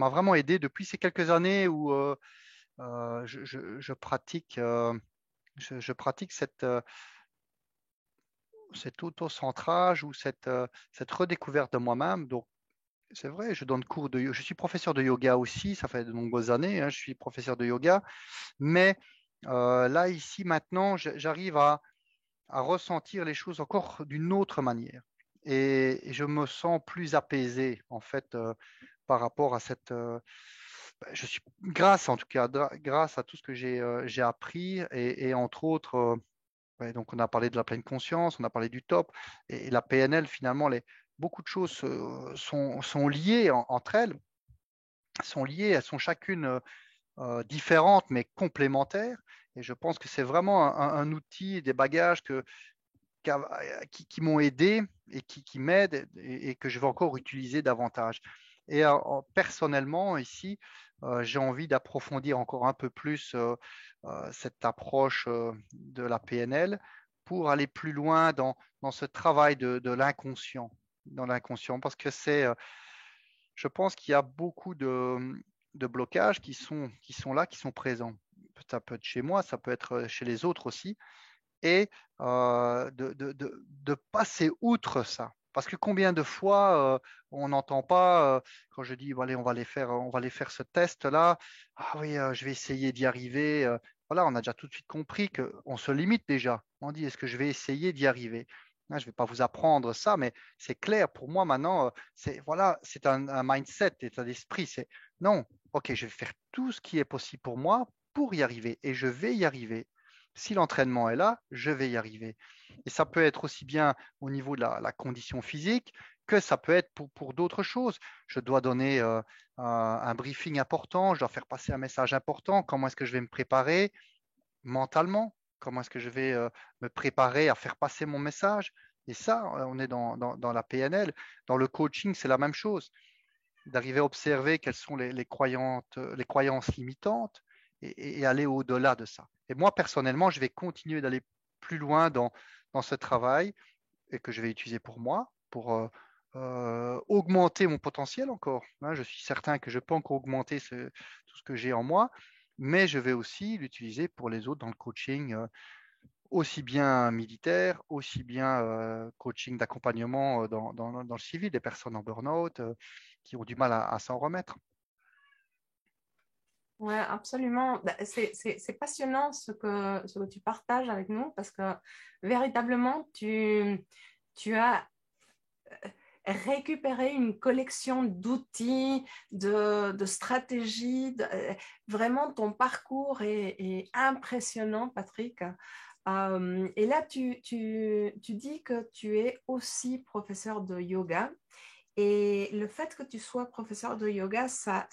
vraiment aidé depuis ces quelques années où je pratique cet auto-centrage ou cette redécouverte de moi-même. Donc, c'est vrai, je suis professeur de yoga aussi, ça fait de nombreuses années, je suis professeur de yoga, mais là, ici, maintenant, j'arrive à ressentir les choses encore d'une autre manière. Et je me sens plus apaisé, en fait, par rapport à je suis, grâce en tout cas, grâce à tout ce que j'ai appris et entre autres, donc on a parlé de la pleine conscience, on a parlé du top, et la PNL, finalement, beaucoup de choses sont liées entre elles, elles sont chacune différentes mais complémentaires. Et je pense que c'est vraiment un outil, des bagages qui m'ont aidé et qui m'aident et que je vais encore utiliser davantage. Et personnellement, ici, j'ai envie d'approfondir encore un peu plus cette approche de la PNL pour aller plus loin dans ce travail de l'inconscient, parce que je pense qu'il y a beaucoup de blocages qui sont là, qui sont présents. Ça peut être chez moi, ça peut être chez les autres aussi, et de passer outre ça. Parce que combien de fois on n'entend pas quand je dis allez, on va aller faire ce test-là. Ah oui, je vais essayer d'y arriver. Voilà, on a déjà tout de suite compris qu'on se limite déjà. On dit est-ce que je vais essayer d'y arriver? Je ne vais pas vous apprendre ça, mais c'est clair pour moi maintenant. C'est un mindset, état d'esprit. C'est non, ok, je vais faire tout ce qui est possible pour moi pour y arriver et je vais y arriver. Si l'entraînement est là, je vais y arriver. Et ça peut être aussi bien au niveau de la condition physique que ça peut être pour d'autres choses. Je dois donner un briefing important, je dois faire passer un message important. Comment est-ce que je vais me préparer mentalement? Comment est-ce que je vais me préparer à faire passer mon message? Et ça, on est dans la PNL. Dans le coaching, c'est la même chose. D'arriver à observer quelles sont les croyances limitantes et aller au-delà de ça. Et moi, personnellement, je vais continuer d'aller plus loin dans ce travail et que je vais utiliser pour moi, pour augmenter mon potentiel encore. Je suis certain que je peux encore augmenter tout ce que j'ai en moi, mais je vais aussi l'utiliser pour les autres dans le coaching, aussi bien militaire, aussi bien coaching d'accompagnement dans le civil, des personnes en burn-out qui ont du mal à s'en remettre. Oui, absolument. C'est passionnant ce que tu partages avec nous parce que véritablement, tu as récupéré une collection d'outils, de stratégies. Vraiment, ton parcours est impressionnant, Patrick. Et là, tu dis que tu es aussi professeur de yoga. Et le fait que tu sois professeur de yoga, ça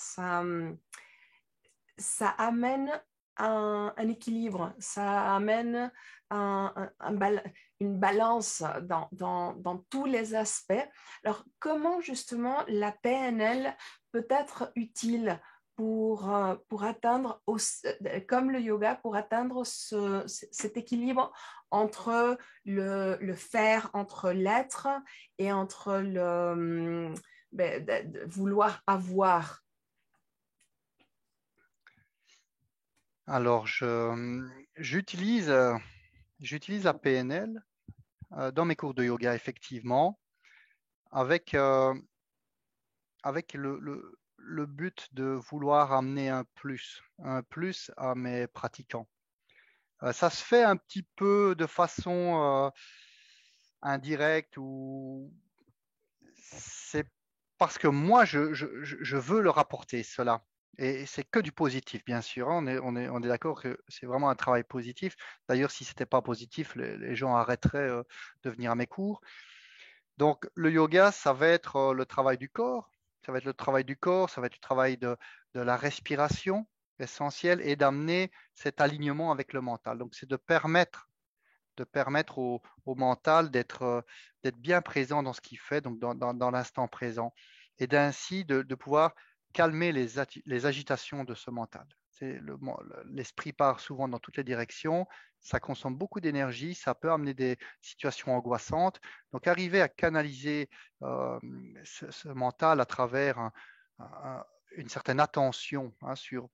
amène un équilibre, ça amène une balance dans tous les aspects. Alors, comment justement la PNL peut être utile pour atteindre, comme le yoga, pour atteindre cet équilibre entre le faire, entre l'être et entre de vouloir avoir. Alors, j'utilise la PNL dans mes cours de yoga, effectivement, avec le but de vouloir amener un plus à mes pratiquants. Ça se fait un petit peu de façon indirecte, ou c'est parce que moi, je veux leur apporter cela. Et c'est que du positif, bien sûr. On est d'accord que c'est vraiment un travail positif. D'ailleurs, si ce n'était pas positif, les gens arrêteraient de venir à mes cours. Donc, le yoga, ça va être le travail du corps. Ça va être le travail du corps, ça va être le travail de la respiration essentielle, et d'amener cet alignement avec le mental. Donc, c'est de permettre au mental d'être bien présent dans ce qu'il fait, donc dans l'instant présent, et d'ainsi de pouvoir calmer les agitations de ce mental. L'esprit part souvent dans toutes les directions, ça consomme beaucoup d'énergie, ça peut amener des situations angoissantes. Donc, arriver à canaliser ce mental à travers une certaine attention,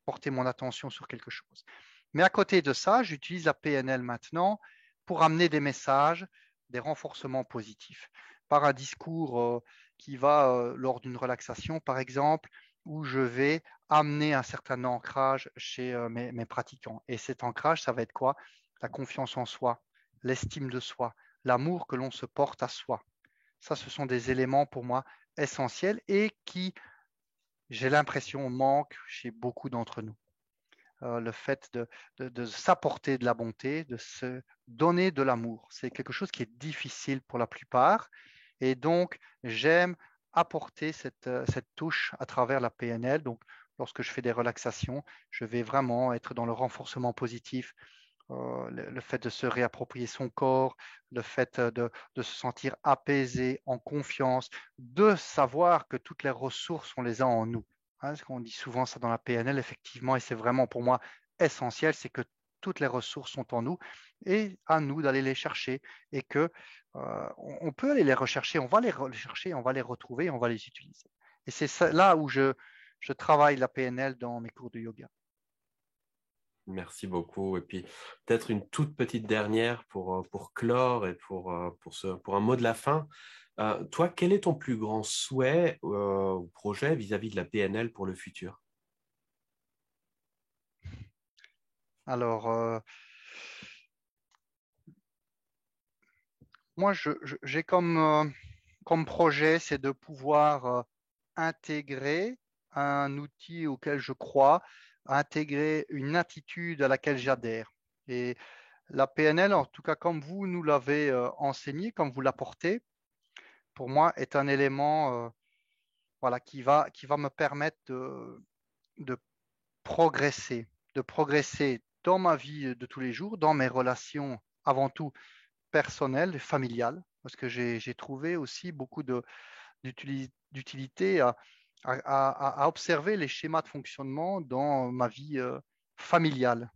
porter mon attention sur quelque chose. Mais à côté de ça, j'utilise la PNL maintenant pour amener des messages, des renforcements positifs, par un discours qui va lors d'une relaxation, par exemple, où je vais amener un certain ancrage chez mes pratiquants. Et cet ancrage, ça va être quoi? La confiance en soi, l'estime de soi, l'amour que l'on se porte à soi. Ça, ce sont des éléments pour moi essentiels et qui, j'ai l'impression, manquent chez beaucoup d'entre nous. Le fait de s'apporter de la bonté, de se donner de l'amour. C'est quelque chose qui est difficile pour la plupart. Et donc, j'aime apporter cette touche à travers la PNL. Donc, lorsque je fais des relaxations, je vais vraiment être dans le renforcement positif, le fait de se réapproprier son corps, le fait de se sentir apaisé, en confiance, de savoir que toutes les ressources, on les a en nous. Parce qu'on dit souvent ça dans la PNL, effectivement, et c'est vraiment pour moi essentiel, c'est que toutes les ressources sont en nous et à nous d'aller les chercher, et que on peut aller les rechercher, on va les rechercher, on va les retrouver, on va les utiliser. Et c'est là où je travaille la PNL dans mes cours de yoga. Merci beaucoup. Et puis, peut-être une toute petite dernière pour clore et pour un mot de la fin. Toi, quel est ton plus grand souhait ou projet vis-à-vis de la PNL pour le futur? Alors, moi, j'ai comme projet, c'est de pouvoir intégrer un outil auquel je crois, intégrer une attitude à laquelle j'adhère. Et la PNL, en tout cas comme vous nous l'avez enseigné, comme vous l'apportez, pour moi, est un élément voilà, qui va me permettre de progresser, dans ma vie de tous les jours, dans mes relations avant tout personnelles et familiales, parce que j'ai trouvé aussi beaucoup d'utilité à observer les schémas de fonctionnement dans ma vie familiale.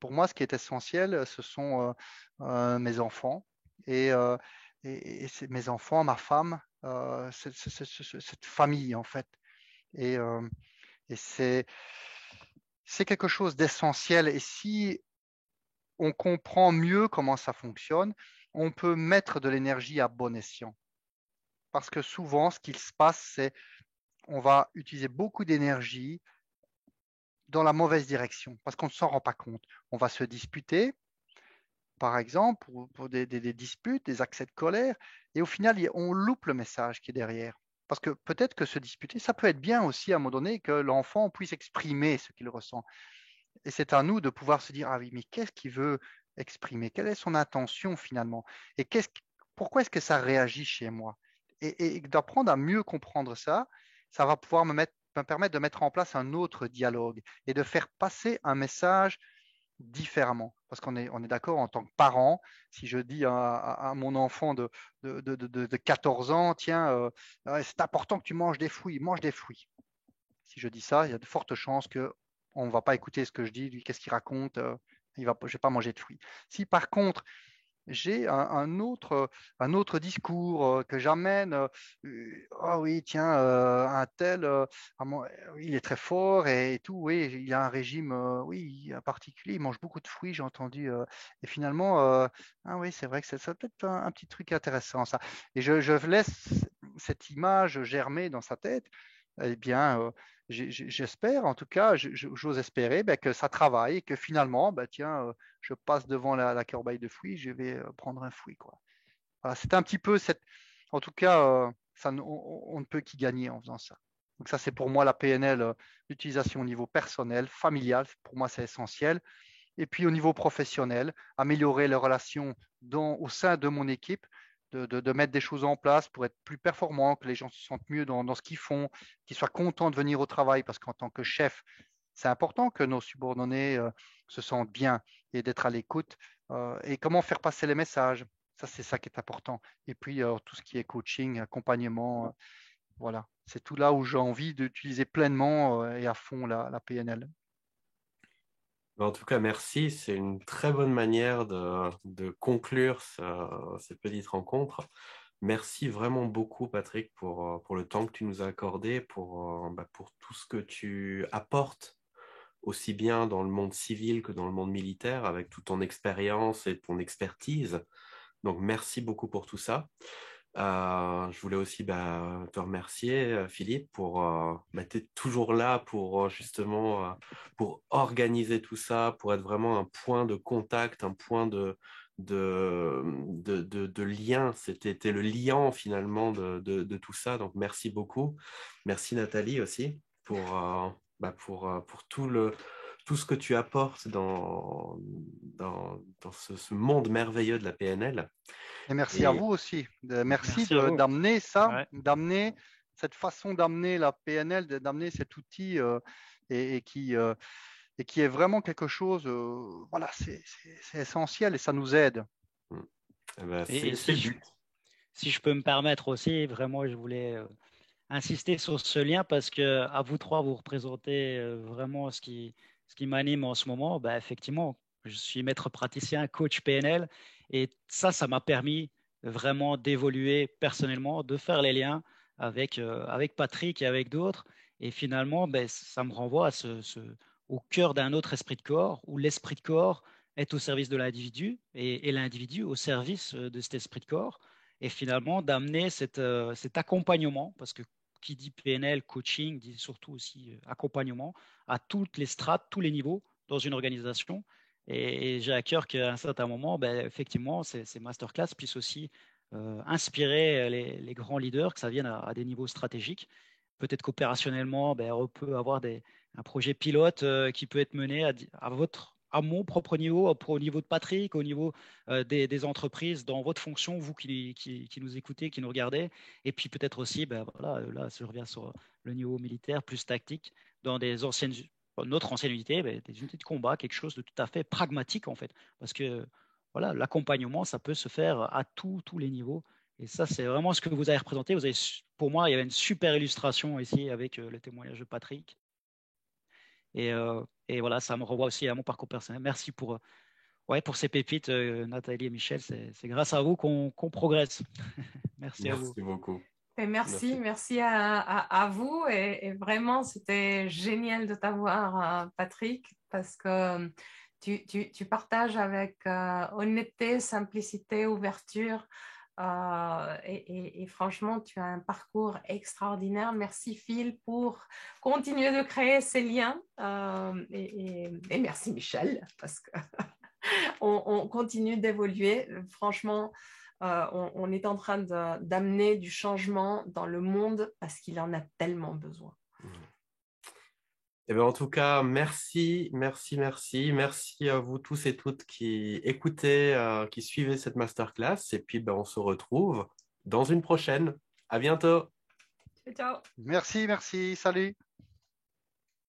Pour moi, ce qui est essentiel, ce sont mes enfants et, c'est mes enfants, ma femme, cette famille en fait. Et, et c'est quelque chose d'essentiel. Et si on comprend mieux comment ça fonctionne, on peut mettre de l'énergie à bon escient. Parce que souvent, ce qu'il se passe, c'est on va utiliser beaucoup d'énergie dans la mauvaise direction parce qu'on ne s'en rend pas compte. On va se disputer, par exemple, pour des disputes, des accès de colère, et au final, on loupe le message qui est derrière. Parce que peut-être que se disputer, ça peut être bien aussi à un moment donné que l'enfant puisse exprimer ce qu'il ressent. Et c'est à nous de pouvoir se dire, ah oui, mais qu'est-ce qu'il veut exprimer? Quelle est son intention finalement? Et pourquoi est-ce que ça réagit chez moi? Et d'apprendre à mieux comprendre ça, ça va pouvoir me mettre me permettre de mettre en place un autre dialogue et de faire passer un message différemment. Parce qu'on est d'accord, en tant que parent, si je dis à mon enfant de 14 ans, tiens, c'est important que tu manges des fruits, mange des fruits. Si je dis ça, il y a de fortes chances qu'on ne va pas écouter ce que je dis, lui, qu'est-ce qu'il raconte, je ne vais pas manger de fruits. Si par contre, j'ai un autre discours que j'amène. Ah oui, tiens, un tel, il est très fort et tout. Oui, il a un régime, oui, particulier. Il mange beaucoup de fruits, j'ai entendu. Et finalement, ah oui, c'est vrai que ça peut être un petit truc intéressant, ça. Et je laisse cette image germer dans sa tête. Eh bien, j'espère, en tout cas, j'ose espérer que ça travaille et que finalement, tiens, je passe devant la corbeille de fruits, je vais prendre un fruit, quoi. Voilà, c'est un petit peu cette. En tout cas, on ne peut qu'y gagner en faisant ça. Donc ça, c'est pour moi la PNL, l'utilisation au niveau personnel, familial. Pour moi, c'est essentiel. Et puis au niveau professionnel, améliorer les relations au sein de mon équipe, de mettre des choses en place pour être plus performant, que les gens se sentent mieux dans ce qu'ils font, qu'ils soient contents de venir au travail, parce qu'en tant que chef, c'est important que nos subordonnés se sentent bien et d'être à l'écoute. Et comment faire passer les messages, ça c'est ça qui est important. Et puis tout ce qui est coaching, accompagnement, voilà, c'est tout là où j'ai envie d'utiliser pleinement et à fond la PNL. En tout cas, merci. C'est une très bonne manière de conclure cette petite rencontre. Merci vraiment beaucoup, Patrick, pour le temps que tu nous as accordé, pour tout ce que tu apportes, aussi bien dans le monde civil que dans le monde militaire, avec toute ton expérience et ton expertise. Donc, merci beaucoup pour tout ça. Je voulais aussi te remercier, Philippe, tu es toujours là pour justement pour organiser tout ça, pour être vraiment un point de contact, un point de lien. C'était le liant finalement de tout ça. Donc merci beaucoup. Merci Nathalie aussi pour tout ce que tu apportes dans ce monde merveilleux de la PNL. Et merci à vous aussi. Merci à vous. d'amener ça, Ouais. d'amener cette façon d'amener la PNL, d'amener cet outil et qui est vraiment quelque chose, voilà, c'est essentiel et ça nous aide. C'est le but. Si je peux me permettre aussi, vraiment, je voulais insister sur ce lien parce que à vous trois, vous représentez vraiment ce qui m'anime en ce moment. Effectivement, je suis maître praticien, coach PNL, et ça m'a permis vraiment d'évoluer personnellement, de faire les liens avec Patrick et avec d'autres. Et finalement, ça me renvoie au cœur d'un autre esprit de corps, où l'esprit de corps est au service de l'individu et l'individu au service de cet esprit de corps. Et finalement, d'amener cet accompagnement, parce que qui dit PNL, coaching, dit surtout aussi accompagnement à toutes les strates, tous les niveaux dans une organisation. Et j'ai à cœur qu'à un certain moment, effectivement, ces masterclass puissent aussi inspirer les grands leaders, que ça vienne à des niveaux stratégiques. Peut-être qu'opérationnellement, on peut avoir un projet pilote qui peut être mené à mon propre niveau, au niveau de Patrick, au niveau des entreprises, dans votre fonction, vous qui nous écoutez, qui nous regardez. Et puis peut-être aussi, voilà, là, je reviens sur le niveau militaire, plus tactique, dans notre ancienne unité, des unités de combat, quelque chose de tout à fait pragmatique en fait. Parce que voilà, l'accompagnement, ça peut se faire à tous les niveaux. Et ça, c'est vraiment ce que vous avez représenté. Pour moi, il y avait une super illustration ici avec le témoignage de Patrick. Et voilà, ça me renvoie aussi à mon parcours personnel. Merci pour ces pépites, Nathalie et Michel. C'est grâce à vous qu'on progresse. Merci à vous. Merci beaucoup. Et merci à vous. Et vraiment, c'était génial de t'avoir, Patrick, parce que tu partages avec honnêteté, simplicité, ouverture. Et franchement, tu as un parcours extraordinaire. Merci Phil pour continuer de créer ces liens. Et merci Michel, parce que on continue d'évoluer. Franchement, on est en train d'amener du changement dans le monde parce qu'il en a tellement besoin. En tout cas, merci à vous tous et toutes qui écoutez, qui suivez cette masterclass. Et puis, on se retrouve dans une prochaine. À bientôt. Ciao. Merci, salut.